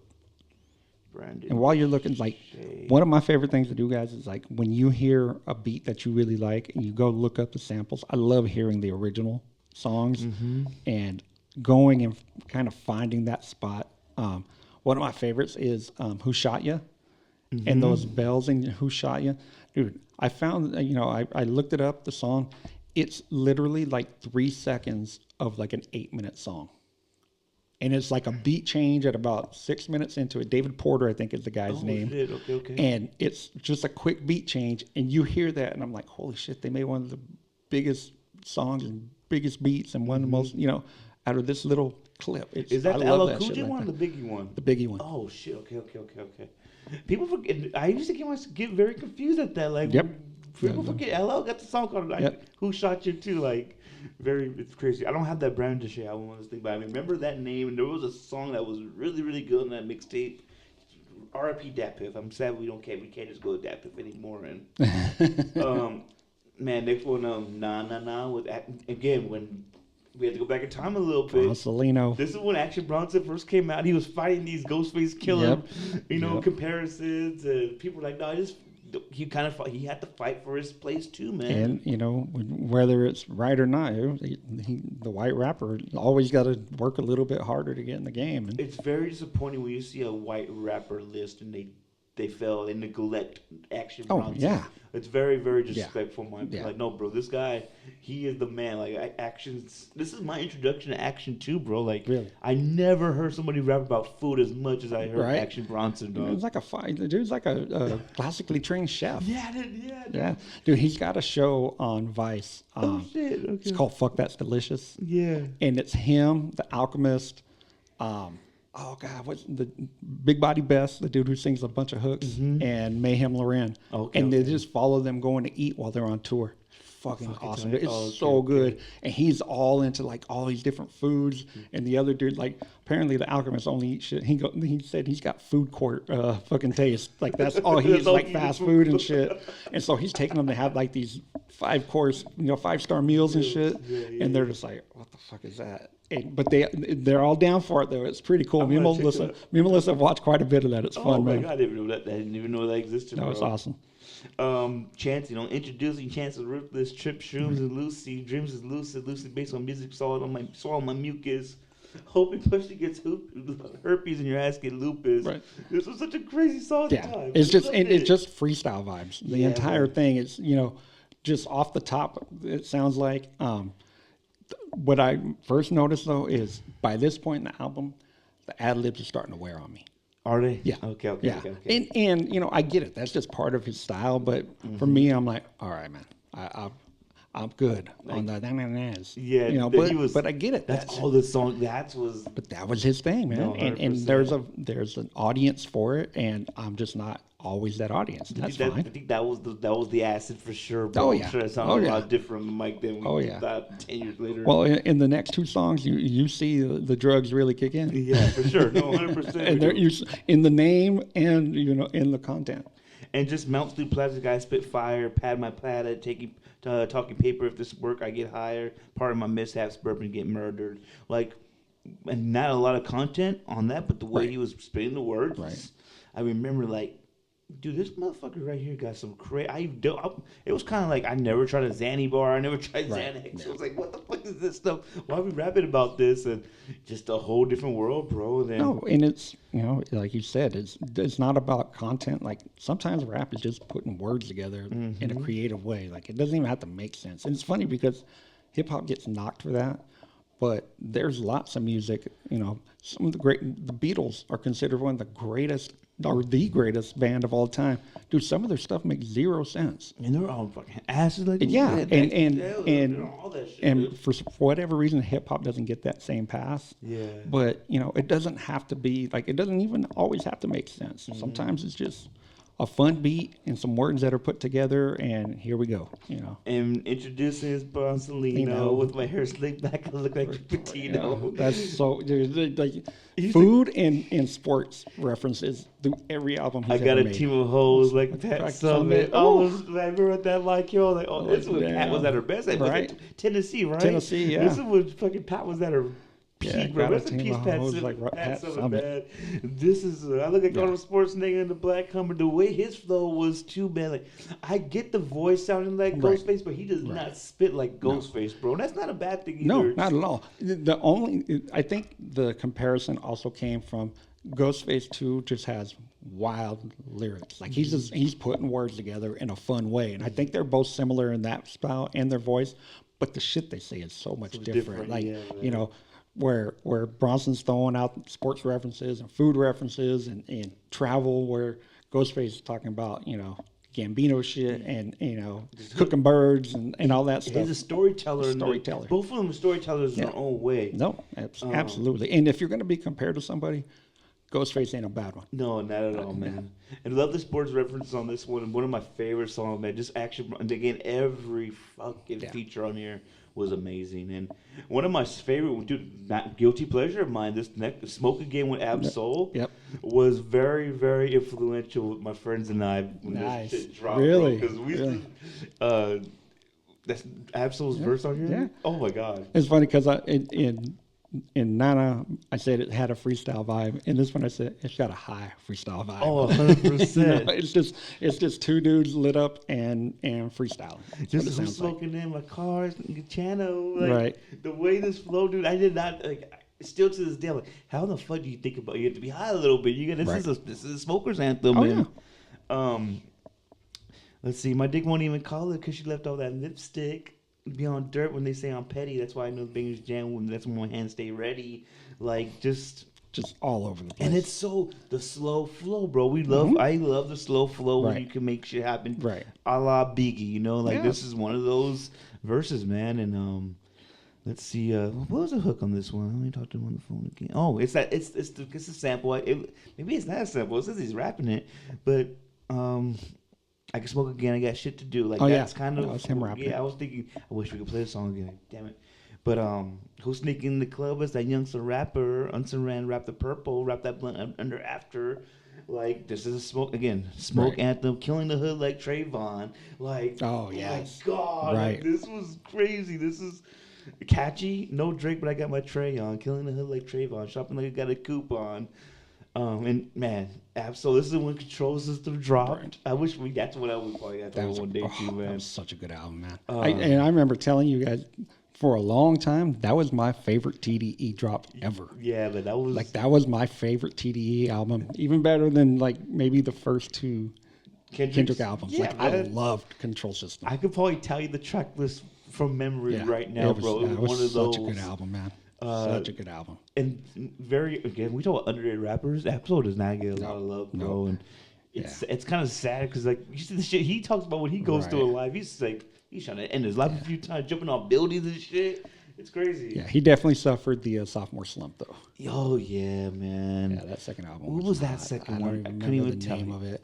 Brandon. And while you're looking, like, one of my favorite things to do, guys, is like when you hear a beat that you really like and you go look up the samples. I love hearing the original songs and going and kind of finding that spot. One of my favorites is Who Shot Ya? And those bells in Who Shot Ya? Dude, I found, I looked it up, the song. It's literally like 3 seconds of like an 8-minute song. And it's like a beat change at about 6 minutes into it. David Porter, I think, is the guy's name. Shit. Okay. And it's just a quick beat change. And you hear that, and I'm like, holy shit, they made one of the biggest songs and biggest beats and one of the most, out of this little clip. Is that the LL Cool J one or the Biggie one? The Biggie one. Oh, shit. Okay. People forget. I used to get very confused at that. Like, people forget LL got the song called Who Shot You Too? Like, it's crazy. I don't have that Brandon Deshay album on this thing, but I remember that name, and there was a song that was really, really good on that mixtape. R.I.P. Dat Piff. I'm sad we can't just go with Dat Piff anymore. And man, next one, Nah was again when we had to go back in time a little bit. Bronsolino. This is when Action Bronson first came out. He was fighting these Ghostface Killer, comparisons, and people were like, no, he had to fight for his place too, man. And whether it's right or not, the white rapper always got to work a little bit harder to get in the game. And it's very disappointing when you see a white rapper list and they fail, they neglect Action Bronson. Yeah. It's very, very disrespectful. Yeah. Like, no, bro, this guy, he is the man. Like, this is my introduction to Action too, bro. Like, really? I never heard somebody rap about food as much as I heard Action Bronson, dog. It's like the dude's like a classically trained chef. Yeah. Dude, he's got a show on Vice. Shit. Okay. It's called Fuck That's Delicious. Yeah. And it's him, The Alchemist, oh God, what's the Big Body Best, the dude who sings a bunch of hooks, and Mayhem Lauren. They just follow them going to eat while they're on tour. Fucking awesome. It's so good. And he's all into like all these different foods. And the other dude, like apparently the Alchemist only eats shit. He said he's got food court fucking taste. Like that's all he eats, like fast food and shit. And so he's taking them to have like these 5-course, 5-star meals and shit. And they're just like, what the fuck is that? But they're all down for it though. It's pretty cool. Me and Melissa have watched quite a bit of that. It's fun, man. Oh my God, I didn't know that. I didn't even know that existed. No, it's awesome. Chance, introducing Chance's Ruthless, Trip, Shrooms, and Lucy. Dreams is lucid, based on music, swallow my mucus. Hoping pussy gets herpes and your ass get lupus. Right. This was such a crazy song. Yeah, it's just freestyle vibes. The entire thing is, just off the top. It sounds like. What I first noticed though is by this point in the album, the ad libs are starting to wear on me. Are they? Yeah. Okay. And I get it. That's just part of his style. But for me, I'm like, all right, man. I'm good on the yeah. But I get it. That's all the song. But that was his thing, man. No, and there's an audience for it, and I'm just not always that audience. That's fine. I think that was the acid for sure. Bro. Oh yeah. I'm sure it sounded a lot different on the mic than we thought 10 years later. Well, in the next two songs, you see the drugs really kick in. Yeah, for sure. No, 100%. And they're in the name and in the content. And just mounts through plastic, I spit fire, pad my platter, talking paper. If this work, I get higher. Part of my mishaps, bourbon get murdered. Like, and not a lot of content on that, but the way he was spitting the words, I remember like, dude, this motherfucker right here got some crazy. It was kind of like I never tried a Xanny bar. I never tried Xanax. I was like, what the fuck is this stuff? Why are we rapping about this? And just a whole different world, bro. No, and it's like you said, it's not about content. Like sometimes rap is just putting words together in a creative way. Like it doesn't even have to make sense. And it's funny because hip hop gets knocked for that. But there's lots of music, some of the Beatles are considered one of the greatest or the greatest band of all time. Dude, some of their stuff makes zero sense. And they're all fucking asses like and for whatever reason, hip hop doesn't get that same pass. Yeah. But, it doesn't have to be, like, it doesn't even always have to make sense. Sometimes it's just a fun beat and some words that are put together, and here we go. And introducing his Bronsolino with my hair slicked back, I look like Patino. That's so like food and sports references through every album. I got a team of hoes like Pat Summit. I remember what that like, yo, like, this is when Pat was at her best. Right? Tennessee, right? Tennessee, yeah. This is when fucking Pat was at her peak, bro. Rest in peace, Pat Summit, man. This is, I look at Arnold Schwarzenegger in the Black Hummer. The way his flow was too, man. Like, I get the voice sounding like Ghostface, but he does not spit like Ghostface, bro. That's not a bad thing either. No, not at all. I think the comparison also came from Ghostface 2 just has wild lyrics. Like he's putting words together in a fun way. And I think they're both similar in that style and their voice, but the shit they say is so much different. Like, where Bronson's throwing out sports references and food references and travel, where Ghostface is talking about, Gambino shit and, cooking birds and all that stuff. He's a storyteller. Both of them are storytellers in their own way. No, absolutely. And if you're going to be compared to somebody, Ghostface ain't a bad one. No, not at all, man. And love the sports references on this one. One of my favorite songs, man. Just action. And again, every fucking feature on here was amazing. And one of my favorite, dude, not guilty pleasure of mine, this next Smoke Again with Ab Soul was very, very influential with my friends and I when this shit dropped. Really? Because we that's Ab Soul's verse on here? Yeah. Oh my God. It's funny because in in Nana, I said it had a freestyle vibe. In this one, I said it's got a high freestyle vibe. Oh, 100%. It's just two dudes lit up and freestyle. Just who's smoking in my cars, channel. Like, right. The way this flow, dude, I did not like. Still to this day, I'm like, how the fuck do you think about? You have to be high a little bit. This is a smoker's anthem, man. Yeah. Let's see. My dick won't even call it because she left all that lipstick. Be on dirt when they say I'm petty. That's why I know the bangers jam. When that's when my hands stay ready. Like just all over the place. And it's so the slow flow, bro. We love. I love the slow flow when you can make shit happen. Right. A la Biggie, you know, like this is one of those verses, man. And let's see. What was the hook on this one? Let me talk to him on the phone again. Oh, it's a sample. Maybe it's not a sample. It says he's rapping it, but I Can Smoke Again. I got shit to do. Like that's kind of. That was him rapping. Yeah, I was thinking. I wish we could play the song again. Damn it. But who's sneaking in the club is that youngster rapper. Unsurran, rap the purple, rap that blunt under after. Like this is a smoke anthem, killing the hood like Trayvon. Like oh yes, my God, like, this was crazy. This is catchy. No Drake, but I got my tray on. Killing the hood like Trayvon, shopping like I got a coupon. And man, Absol, this is when Control System dropped. Right. I wish that's what I would probably have to one day too, man. That was such a good album, man. And I remember telling you guys for a long time that was my favorite TDE drop ever. Yeah, but that was my favorite TDE album, even better than like maybe the first two Kendrick albums. Yeah, I loved Control System. I could probably tell you the track list from memory right now, bro. It was one of those. Such a good album, man. Such a good album. And we talk about underrated rappers. Absol does not get a lot of love, bro. And it's kind of sad because like you see the shit he talks about when he goes through a life. He's like he's trying to end his life a few times, jumping off buildings and shit. It's crazy. Yeah, he definitely suffered the sophomore slump though. Oh yeah, man. Yeah, that second album. What was that second one? I couldn't even tell the name of it.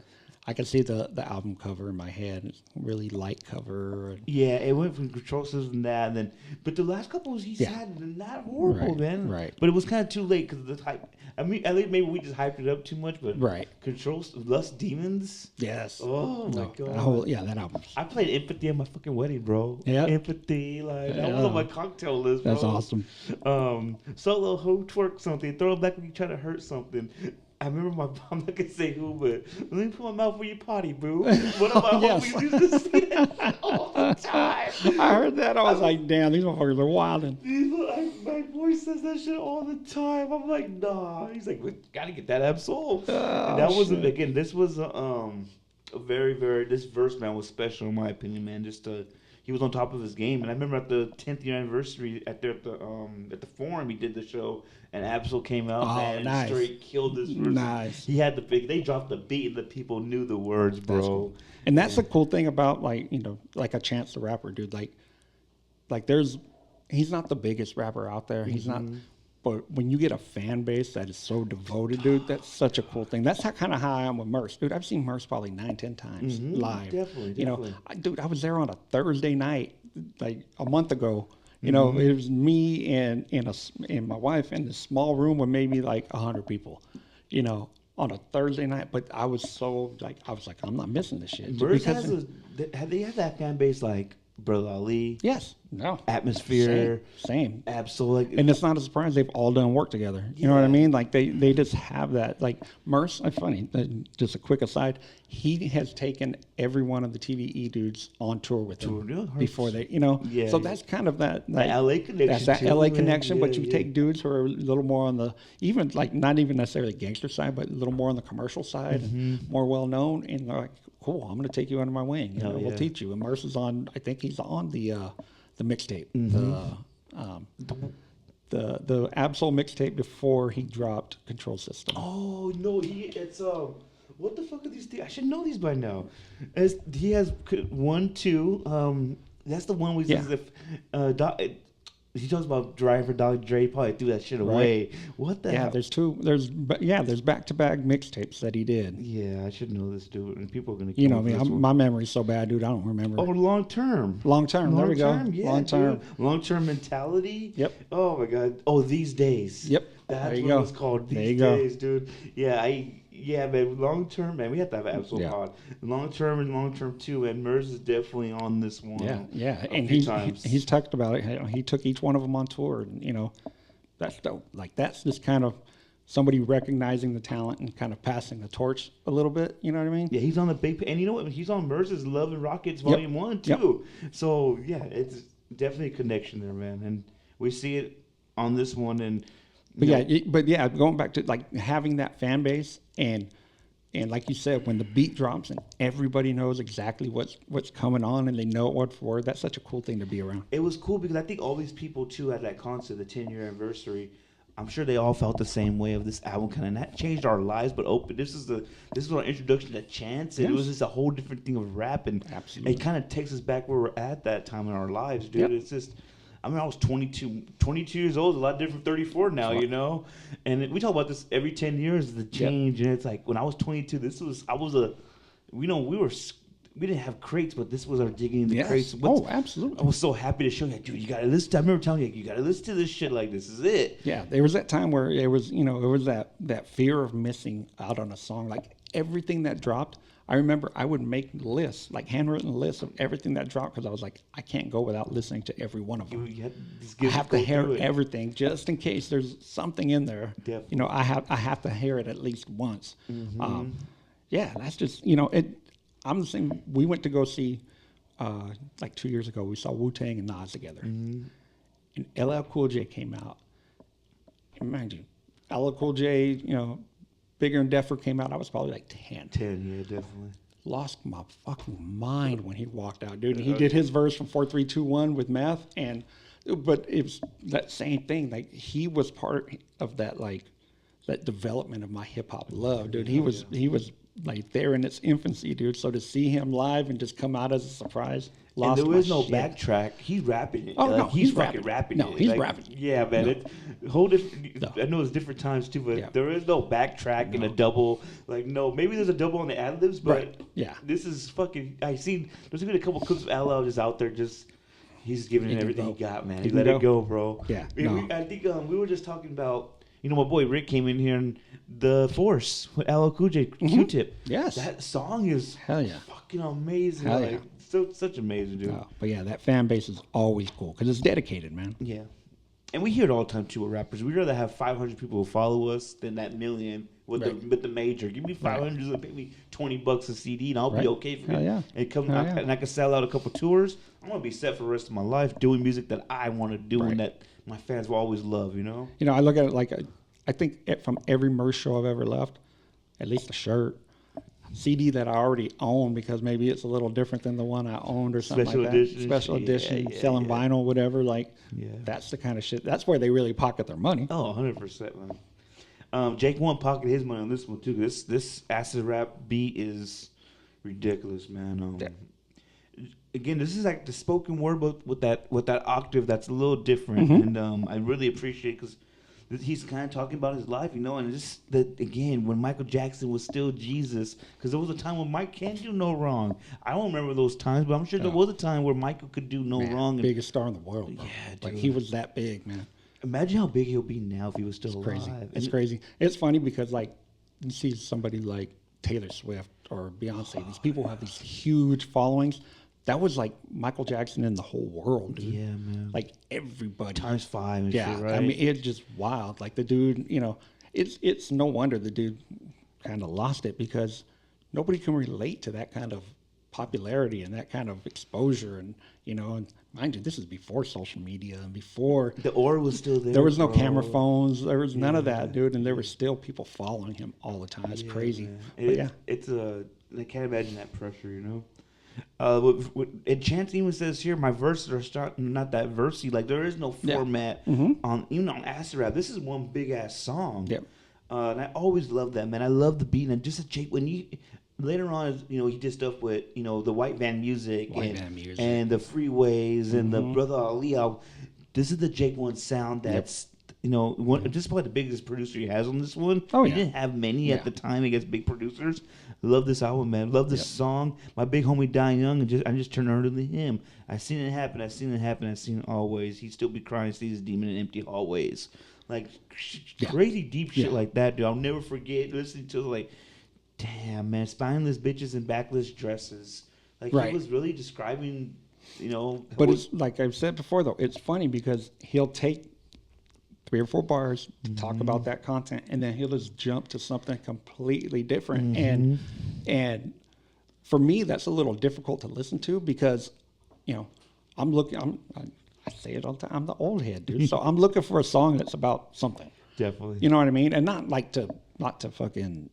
I can see the album cover in my head. It's a really light cover. Yeah, it went from Control System and then, but the last couple he's had not horrible, man. Right. But it was kind of too late because of the hype. I mean, at least maybe we just hyped it up too much. But Control Lust Demons. Yes. Oh my God. That album. I played Empathy at my fucking wedding, bro. Yeah. Empathy, like that was on my cocktail list, bro. That's awesome. Solo Ho Twerk Something. Throw it back when you try to hurt something. I remember I'm not gonna say who, but let me put my mouth where you potty, boo. One of my homies used to say that all the time. I heard that. I was like, damn, these motherfuckers are wilding. My boy says that shit all the time. I'm like, nah. He's like, we gotta get that Absol. And that was again. This was a very, very. This verse, man, was special in my opinion, man. He was on top of his game, and I remember at the 10th year anniversary at the Forum, he did the show, and Absol came out and straight killed this verse. Nice. He had they dropped the beat, and the people knew the words, bro. That's cool. And that's the cool thing about like a Chance the Rapper, dude. Like he's not the biggest rapper out there. He's not. But when you get a fan base that is so devoted, dude, that's such a cool thing. That's kind of how I am with Merce. Dude, I've seen Merce probably 9-10 times live. Definitely. I was there on a Thursday night, like a month ago. You know, it was me and my wife in this small room with maybe like 100 people, you know, on a Thursday night. But I was so, I'm not missing this shit. Merce they have that fan base like Brother Ali. Yes. No. Atmosphere. Same. Absolutely. And it's not a surprise they've all done work together. You know what I mean? Like they just have that. Like Merce, funny, just a quick aside, he has taken every one of the TDE dudes on tour with him before they, so that's kind of that LA connection. That's that LA connection, but you take dudes who are a little more on the, even like not even necessarily gangster side, but a little more on the commercial side and more well known, and they're like, cool, I'm going to take you under my wing. We'll teach you. And Merce is on, I think he's on the mixtape, the Absol mixtape before he dropped Control System. Oh no, it's what the fuck are these things? I should know these by now. He has 1, 2. That's the one we says if he talks about driving for Dr. Dre, probably threw that shit away. What the hell? There's back-to-back mixtapes that he did. Yeah, I should know this dude, and people are gonna. My memory's so bad, dude. I don't remember. Oh, long term. There we go. Yeah, long term mentality. Yep. Oh my God. Oh, these days. Yep. That's what it's called. These days, dude. Yeah, man. Long term, man. We have to have an Absol pod. Long term and long term too. And Merz is definitely on this one. Yeah. And he's talked about it. He took each one of them on tour. And, That's dope. Like that's just kind of somebody recognizing the talent and kind of passing the torch a little bit. You know what I mean? Yeah, he's on the big, and you know what? He's on Merce's Love and Rockets Volume 1 too. So yeah, it's definitely a connection there, man. And we see it on this one. And but yeah, going back to like having that fan base and like you said, when the beat drops and everybody knows exactly what's coming on and they know it word for word, that's such a cool thing to be around. It was cool because I think all these people too at that concert, the 10-year anniversary, I'm sure they all felt the same way of this album kind of not changed our lives, but open. This is our introduction to chants, and it was just a whole different thing of rap, and it kind of takes us back where we're at that time in our lives, dude. It's just, I mean, I was 22 years old, a lot different from 34 now, you know. And we talk about this every 10 years, the change, and it's like when I was 22, we didn't have crates, but this was our digging in the crates. Absolutely. I was so happy to show you, dude, you got to listen. I remember telling you, you got to listen to this shit like this is it. Yeah, there was that time where it was that fear of missing out on a song. Like everything that dropped, I remember I would make lists, like handwritten lists of everything that dropped because I was like, I can't go without listening to every one of them. I have to hear everything just in case there's something in there. Definitely. You know, I have to hear it at least once. Mm-hmm. That's just, I'm the same. We went to go see, like 2 years ago, we saw Wu-Tang and Nas together. Mm-hmm. And LL Cool J came out. And mind you, LL Cool J, Bigger and Deffer came out. I was probably like 10. 10, yeah, definitely. Lost my fucking mind when he walked out, dude. And he did his verse from 4, 3, 2, 1 with Meth. But it was that same thing. Like, he was part of that, like, that development of my hip-hop love, dude. He was like there in its infancy, dude. So to see him live and just come out as a surprise, and there was no backtrack. He's rapping it. Oh no, he's fucking rapping it. No, he's rapping. Yeah, man. It's whole different. I know it's different times too, but there is no backtrack and a double. Like maybe there's a double on the ad libs, but this is fucking. There's even a couple clips of LL just out there just. He's giving it everything he got, man. He let it go, bro. Yeah. I think we were just talking about. My boy Rick came in here and The Force with LL Cool J, Q-Tip. Yes. That song is fucking amazing. Hell yeah. Such amazing, dude. But yeah, that fan base is always cool because it's dedicated, man. Yeah. And we hear it all the time, too, with rappers. We'd rather have 500 people who follow us than that million with the major. Give me 500 and pay me $20 a CD and I'll be okay for it. And I can sell out a couple tours. I'm going to be set for the rest of my life doing music that I want to do and that my fans will always love, I look at it like, I think from every merch show I've ever left, at least a shirt, CD that I already own because maybe it's a little different than the one I owned or something like that. Special edition, selling vinyl, whatever. That's the kind of shit. That's where they really pocket their money. Oh, 100%, man. Jake One pocketed his money on this one, too. This acid rap beat is ridiculous, man. Again, this is like the spoken word, but with that octave that's a little different, and I really appreciate because he's kind of talking about his life, and just that again when Michael Jackson was still Jesus, because there was a time when Mike can't do no wrong. I don't remember those times, but I'm sure there was a time where Michael could do no wrong. Biggest star in the world, bro. Yeah, dude. Like he was that big, man. Imagine how big he'll be now if he was still alive. Crazy. It's crazy. It's funny because like you see somebody like Taylor Swift or Beyonce. These people have these huge followings. That was like Michael Jackson in the whole world, dude. Yeah, man. Like everybody. Times 5 and shit, right? I mean, it's just wild. Like the dude, it's no wonder the dude kind of lost it because nobody can relate to that kind of popularity and that kind of exposure. And, and mind you, this is before social media and before. The aura was still there. There was no camera phones. There was none of that, dude. And there were still people following him all the time. It's crazy. I can't imagine that pressure, and Chance even says here, my verses are starting not that versy. Like there is no format on acid rap. This is one big ass song. Yep. And I always love that, man. I love the beat and just a Jake when you later on, he did stuff with the white van music and the freeways and the Brother Ali. This is the Jake One sound that's. This is probably the biggest producer he has on this one. He didn't have many at the time against big producers. Love this album, man. Love this song. My big homie dying young, and I just turned over to him. I seen it happen. I seen it always. He'd still be crying, see his demon in empty hallways. Like crazy deep shit like that, dude. I'll never forget listening to like, damn man, spineless bitches in backless dresses. Like he was really describing, But it's like I've said before, though. It's funny because he'll take 3 or 4 bars to talk about that content, and then he'll just jump to something completely different. And for me, that's a little difficult to listen to because, I say it all the time, I'm the old head, dude. So I'm looking for a song that's about something. Definitely. You know what I mean? And not to fucking,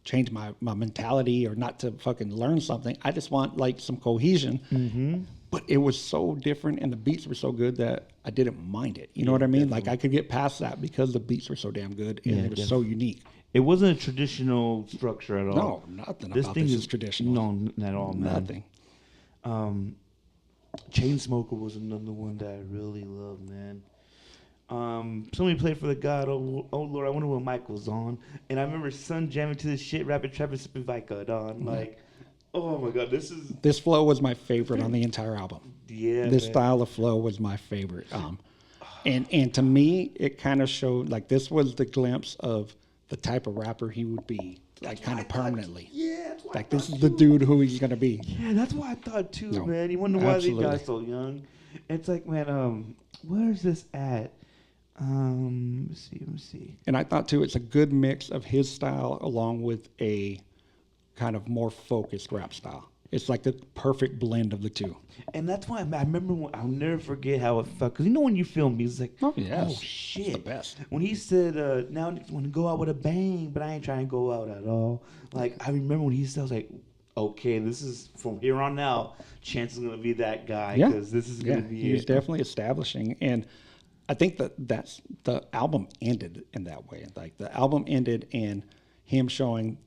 change my mentality or not to fucking learn something. I just want like some cohesion. But it was so different and the beats were so good that I didn't mind it. You know what I mean? Definitely. Like I could get past that because the beats were so damn good and it was so unique. It wasn't a traditional structure at all. No, nothing about this is traditional. No, not at all, man. Nothing. Chainsmoker was another one that I really loved, man. Somebody played for the God, oh Lord, I wonder when Mike was on. And I remember Son jamming to this shit, rapping Travis Sipping Vodka, Don. Like, oh my God, this flow was my favorite on the entire album. Yeah. This style of flow was my favorite. And to me, it kind of showed, like, this was the glimpse of the type of rapper he would be, like, kind of permanently. That's why like, this is the dude who he's going to be. Yeah, that's what I thought too, man. You wonder why they got so young. It's like, man, where's this at? Let me see. And I thought too, it's a good mix of his style along with a kind of more focused rap style. It's like the perfect blend of the two. And that's why I remember I'll never forget how it felt. Because when you film music, oh shit. It's the best. When he said, now I want to go out with a bang, but I ain't trying to go out at all. Like, I remember when he said, I was like, okay, this is from here on out, Chance is going to be that guy. Because this is going to be He's definitely establishing. And I think that's the album ended in that way. Like the album ended and him showing,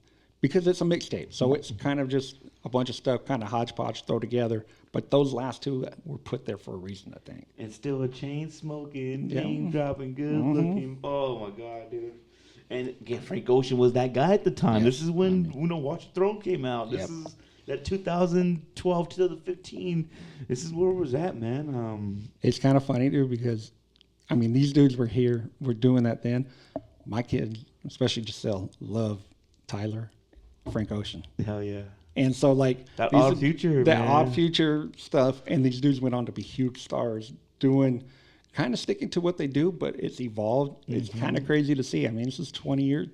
because it's a mixtape, so it's kind of just a bunch of stuff, kind of hodgepodge thrown together. But those last two were put there for a reason, I think. And still a chain smoking, name dropping, good looking. Oh my God, dude! And again, Frank Ocean was that guy at the time. This is when Watch the Throne came out. This is that 2012, 2015. This is where it was at, man. It's kind of funny, dude, because I mean, these dudes were here, were doing that then. My kids, especially Giselle, love Tyler, Frank Ocean. Hell yeah. And so, like, that Odd Future stuff, and these dudes went on to be huge stars doing, kind of sticking to what they do, but it's evolved. It's kind of crazy to see. I mean, this is 20 years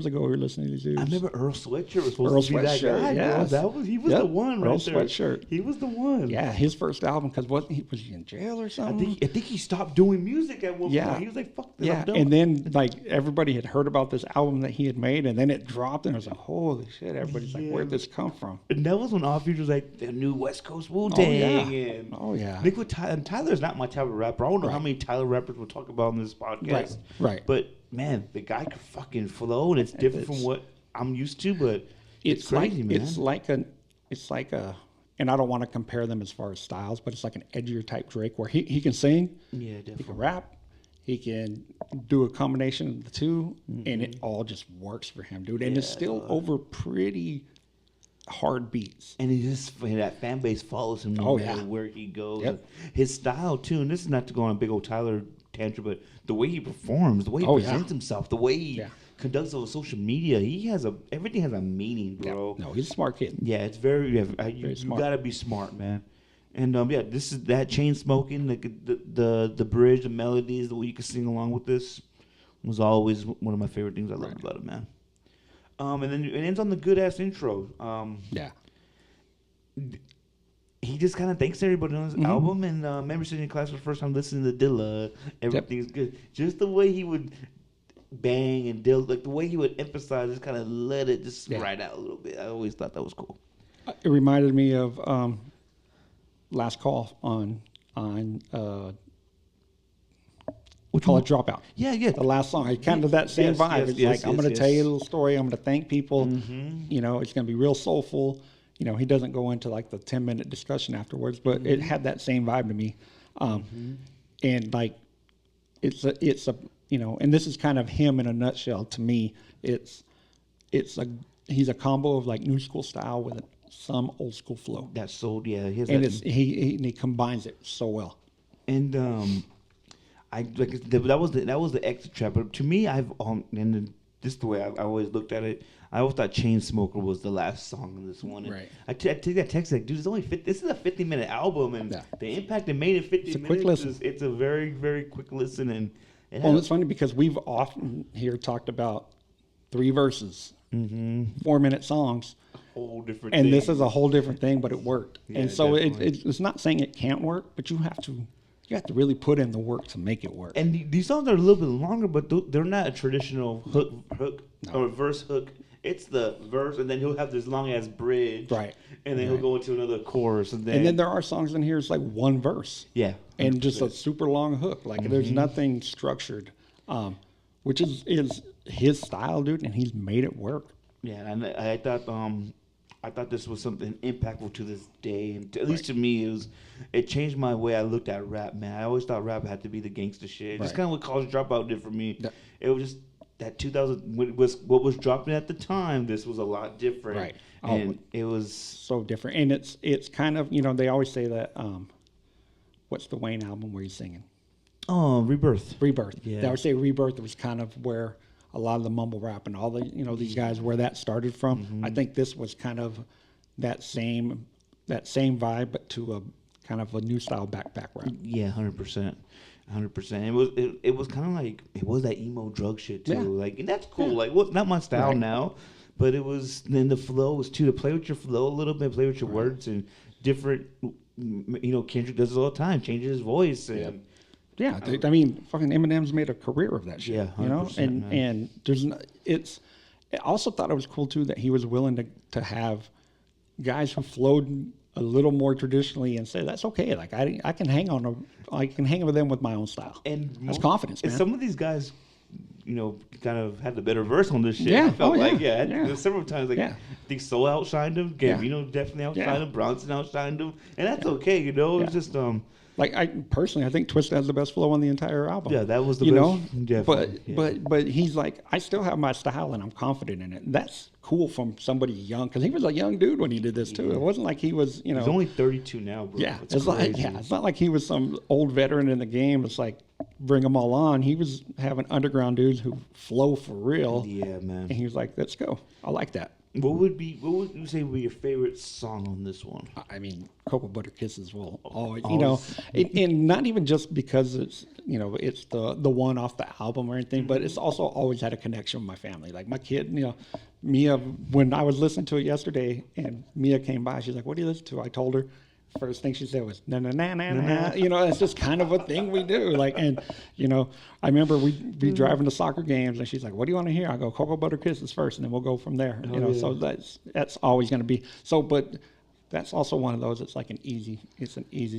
ago we were listening to these dudes. I remember Earl Sweatshirt was supposed to be that guy. Yes. He was the one right there. Earl Sweatshirt. He was the one. Yeah, his first album, because was he in jail or something? I think he stopped doing music at one point. He was like, fuck this, I'm done. And then, like, everybody had heard about this album that he had made, and then it dropped, and it was like, holy shit, everybody's like, where'd this come from? And that was when Odd Future was like, the new West Coast Wu-Tang. Oh, yeah. Nick with Tyler's not my type of rapper. I don't know how many Tyler rappers we'll talk about on this podcast. Right. But man, the guy could fucking flow, and it's different from what I'm used to. But it's crazy, man. It's like a, and I don't want to compare them as far as styles, but it's like an edgier type Drake where he can sing, definitely. He can rap, he can do a combination of the two, and it all just works for him, dude. And it's still over pretty hard beats, and that fan base follows him no matter where he goes. His style too, and this is not to go on a big old Tyler tantrum, but the way he performs, the way he presents himself, the way he conducts over social media, everything has a meaning, bro. No, he's a smart kid. Yeah, it's very you gotta be smart, man. And this is that chain smoking, the bridge, the melodies, the way you can sing along with this was always one of my favorite things I loved about it, man. And then it ends on the good ass intro. He just kind of thanks everybody on his album, and remember sitting in class for the first time listening to Dilla. Everything's good. Just the way he would bang and Dilla, like the way he would emphasize, just kind of let it just ride out a little bit. I always thought that was cool. It reminded me of Last Call on we call it Dropout. Yeah. The last song. It kind of that same vibe. It's like, I'm going to tell you a little story. I'm going to thank people. You know, it's going to be real soulful. You know, he doesn't go into like the 10-minute discussion afterwards, but it had that same vibe to me. And like, it's a, you know, and this is kind of him in a nutshell to me. He's a combo of like new school style with some old school flow. That's so, he combines it so well. And, that was the exit trap. But to me, and this is the way I always looked at it. I always thought Chainsmoker was the last song in this one. And right. I take that text like, dude, it's only this is a 50-minute album, and the impact it made in 50 minutes listen. it's a very, very quick listen, and Well, it's funny because we've often here talked about 3 verses, 4-minute songs. A whole different and thing. This is a whole different thing, but it worked. Yeah, and so definitely. it's not saying it can't work, but you have to really put in the work to make it work. And these songs are a little bit longer, but they're not a traditional hook or verse hook. It's the verse, and then he'll have this long ass bridge, Right? And then he'll go into another chorus, and then there are songs in here it's like 1 verse, 100%. and just a super long hook. Like there's nothing structured, which is his style, dude, and he's made it work. Yeah, and I thought this was something impactful to this day, and at least to me, it changed my way I looked at rap. Man, I always thought rap had to be the gangster shit. Just kind of what College Dropout did for me. Yeah. It was just that 2000 was what was dropping at the time. This was a lot different, right? And it was so different, and it's kind of they always say that. What's the Wayne album where he's singing? Oh, Rebirth. Yeah, I would say Rebirth was kind of where a lot of the mumble rap and all the these guys where that started from. I think this was kind of that same vibe, but to a kind of a new style backpack rap. Yeah, 100%. 100%. It was kind of like it was that emo drug shit too. Yeah. Like, and that's cool. Yeah. Like, well, not my style now, but it was. Then the flow was too to play with your flow a little bit, play with your words and different. Kendrick does it all the time, changes his voice. And, yeah, I mean, fucking Eminem's made a career of that shit. Yeah, 100%, and there's I also thought it was cool too that he was willing to have guys who flowed a little more traditionally and say that's okay. Like I can hang with them with my own style. And that's confidence, man. And some of these guys, kind of had the better verse on this shit. Yeah, I felt there's several times I think Soul outshined him. Gambino definitely outshined him. Bronson outshined him, and that's okay. It's just like I think Twista has the best flow on the entire album. Yeah, that was the best. Definitely. But he's like, I still have my style and I'm confident in it. That's cool from somebody young because he was a young dude when he did this too. Yeah. It wasn't like he was, He's only 32 now, bro. Yeah, it's not like he was some old veteran in the game. It's like bring them all on. He was having underground dudes who flow for real. Yeah, man. And he was like, let's go. I like that. What would you say would be your favorite song on this one? I mean, Cocoa Butter Kisses will always, and not even just because it's, it's the one off the album or anything, but it's also always had a connection with my family. Like my kid, Mia, when I was listening to it yesterday and Mia came by, she's like, what do you listen to? I told her. First thing she said was na na na na na. It's just kind of a thing we do. Like, and I remember we'd be driving to soccer games, and she's like, "What do you want to hear?" I go, "Cocoa Butter Kisses first, and then we'll go from there." So that's always going to be so. But that's also one of those. It's like an easy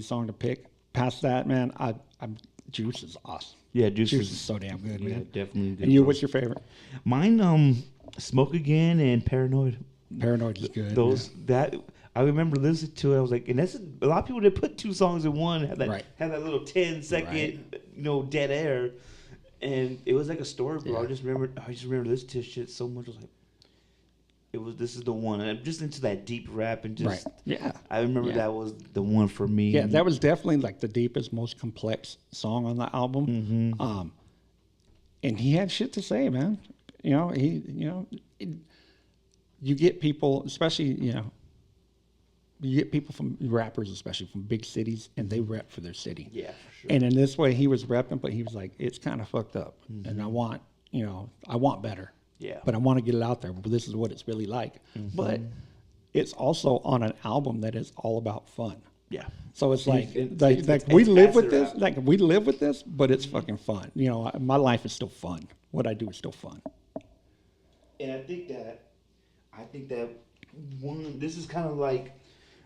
song to pick. Past that, man, Juice is awesome. Yeah, Juice is so damn good, man. Yeah, definitely. And you, what's your favorite? Mine, Smoke Again and Paranoid. Paranoid is good. I remember listening to it. I was like, and that's a lot of people that put 2 songs in one have that little 10-second, dead air, and it was like a story, bro. Yeah. I just remember listening to shit so much. I was like, this is the one. And I'm just into that deep rap and just I remember that was the one for me. Yeah, that was definitely like the deepest, most complex song on the album. Mm-hmm. And he had shit to say, man. You get people, especially you get people from rappers, especially from big cities, and they rep for their city. Yeah, for sure. And in this way, he was repping, but he was like, it's kind of fucked up. Mm-hmm. And I want better. Yeah. But I want to get it out there. But this is what it's really like. Mm-hmm. But it's also on an album that is all about fun. Yeah. So it's like we live with this. Like we live with this, but it's fucking fun. My life is still fun. What I do is still fun. And I think that this is kind of like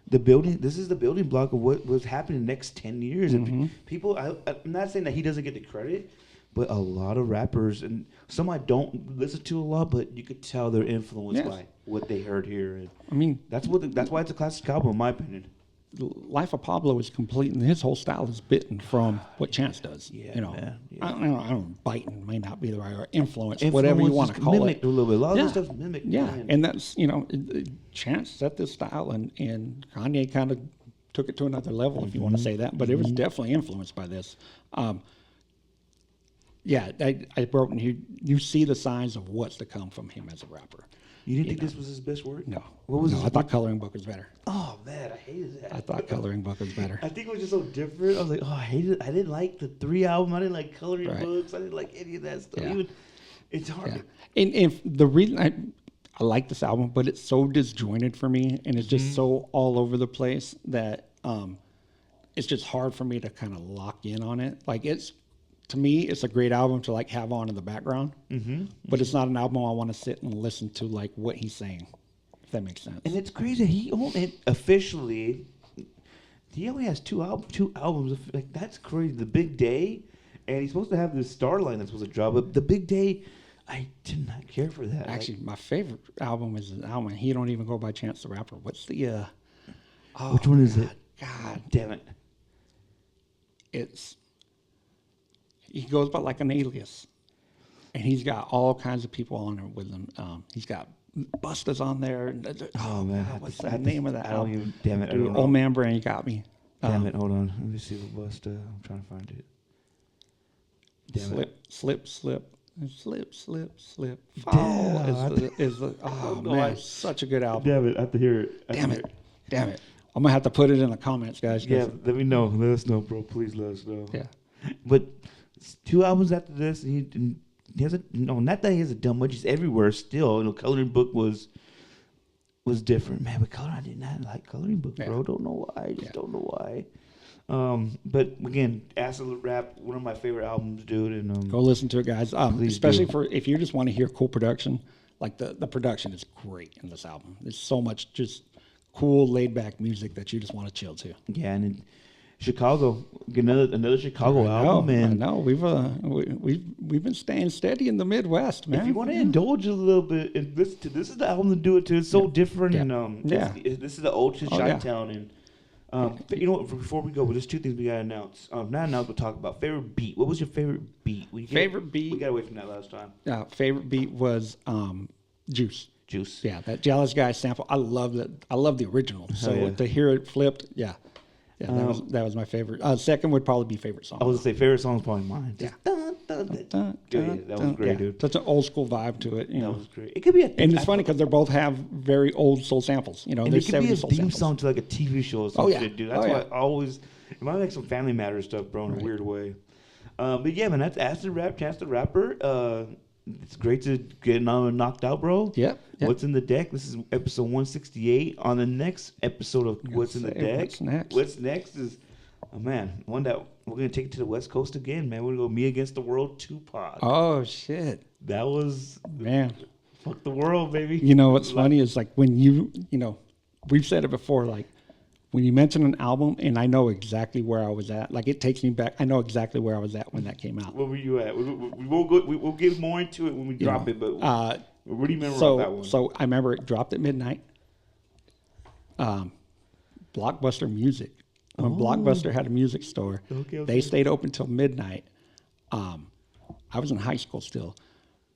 this is the building block of what was happening the next 10 years. And people, I'm not saying that he doesn't get the credit, but a lot of rappers, and some I don't listen to a lot, but you could tell they're influenced by what they heard here. And I mean, that's why it's a classic album, in my opinion. Life of Pablo is complete, and his whole style is bitten from what Chance does. Yeah, man. Yeah. I don't biting may not be the right word. Influence, whatever you want to call it. A little bit. A lot of this stuff's mimicked. Yeah, and that's Chance set this style, and Kanye kind of took it to another level, if you want to say that. But it was definitely influenced by this. I wrote in here. You see the signs of what's to come from him as a rapper. You didn't think this was his best work? No. What was? I thought Coloring Book was better. Oh man, I hated that. I thought Coloring Book was better. I think it was just so different. I was like, oh, I hated it. I didn't like the 3 album. I didn't like Coloring Books. I didn't like any of that stuff. Yeah. Even it's hard. Yeah. And the reason I like this album, but it's so disjointed for me, and it's just so all over the place that it's just hard for me to kind of lock in on it. Like to me, it's a great album to like have on in the background, but it's not an album I want to sit and listen to like what he's saying. If that makes sense. And it's crazy. He only has two albums. Like that's crazy. The Big Day, and he's supposed to have this Starline that's supposed to drop. But the Big Day, I did not care for that. Actually, my favorite album is an album. He don't even go by Chance the Rapper. What's the? Which one is it? God damn it! He goes by like an alias, and he's got all kinds of people on it with him. He's got Busta's on there. Oh man, God, what's the name of that album? Damn it! Dude, Old Man Brain got me. Damn it! Hold on. Let me see what Busta. I'm trying to find it. Slip. Oh man, such a good album. Damn it! I have to hear it. Damn it! I'm gonna have to put it in the comments, guys. Yeah, let me know. Let us know, bro. Please let us know. Yeah. But 2 albums after this, he has not that he has a done much. He's everywhere still. Coloring Book was different, man. But I did not like Coloring Book, bro. Don't know why. I just don't know why. But again, Acid Rap, one of my favorite albums, dude. And go listen to it, guys. Especially if you just want to hear cool production. Like the production is great in this album. There's so much just cool, laid back music that you just want to chill to. Yeah, and Chicago, another Chicago album. I know. We've been staying steady in the Midwest, man. If you want to indulge a little bit and listen to this is the album to do it to. It's so different, and this is the old Chi-Town, and you know what? Before we go, there's 2 things we gotta announce. Not announce, but talk about favorite beat. What was your favorite beat? Favorite beat? We got away from that last time. Favorite beat was Juice. Yeah, that Jealous Guy sample. I love that. I love the original. So to hear it flipped, that was my favorite. Second would probably be favorite song. I was gonna say favorite song is probably mine. That was great, dude. Such an old school vibe to it. That was great. It could be and it's funny because they both have very old soul samples. And it could be a theme song to like a TV show or some shit, dude. That's why I always. It might like some Family Matters stuff, bro, in a weird way. But yeah, man, that's Acid Rap, Chance the Rapper. It's great to get knocked out, bro. Yep. What's in the deck? This is episode 168. On the next episode of What's in the Deck. What's next is, one that we're gonna take it to the West Coast again, man. We're gonna go Me Against the World, Tupac. Oh shit. That was fuck the world, baby. You know what's funny is like when we've said it before, like when you mention an album and I know exactly where I was at, like it takes me back. I know exactly where I was at when that came out. Where were you at? We'll get more into it when we drop it, but what do you remember about that one? So I remember it dropped at midnight. Blockbuster Music. When Blockbuster had a music store, they stayed open till midnight. I was in high school still.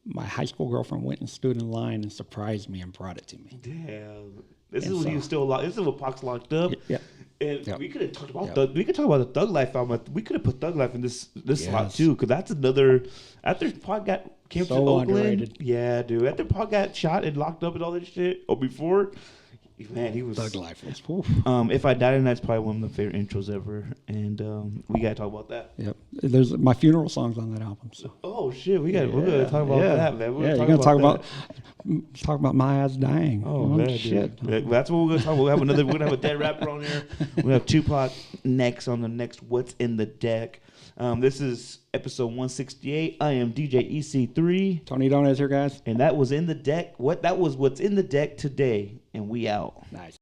My high school girlfriend went and stood in line and surprised me and brought it to me. Damn. This is when he was still locked. This is when Pac's locked up. Yeah. And we could have talked about we could talk about the Thug Life album. We could have put Thug Life in this slot too, because that's another. After Pac came to Oakland, underrated. Yeah, dude. After Pac got shot and locked up and all that shit, or before, man, he was Thug Life. If I Die Tonight's probably one of my favorite intros ever, and we gotta talk about that. Yep. There's my funeral songs on that album. So. Oh shit, we're gonna talk about that, man. You're gonna talk about my ass dying. Oh man, shit. Dude. That's what we're gonna talk about. We're gonna have a dead rapper on here. We have Tupac next on the next What's in the Deck. This is episode 168. I am DJ EC3. Tony Donez here, guys. And that was in the deck. What's in the deck today? And we out. Nice.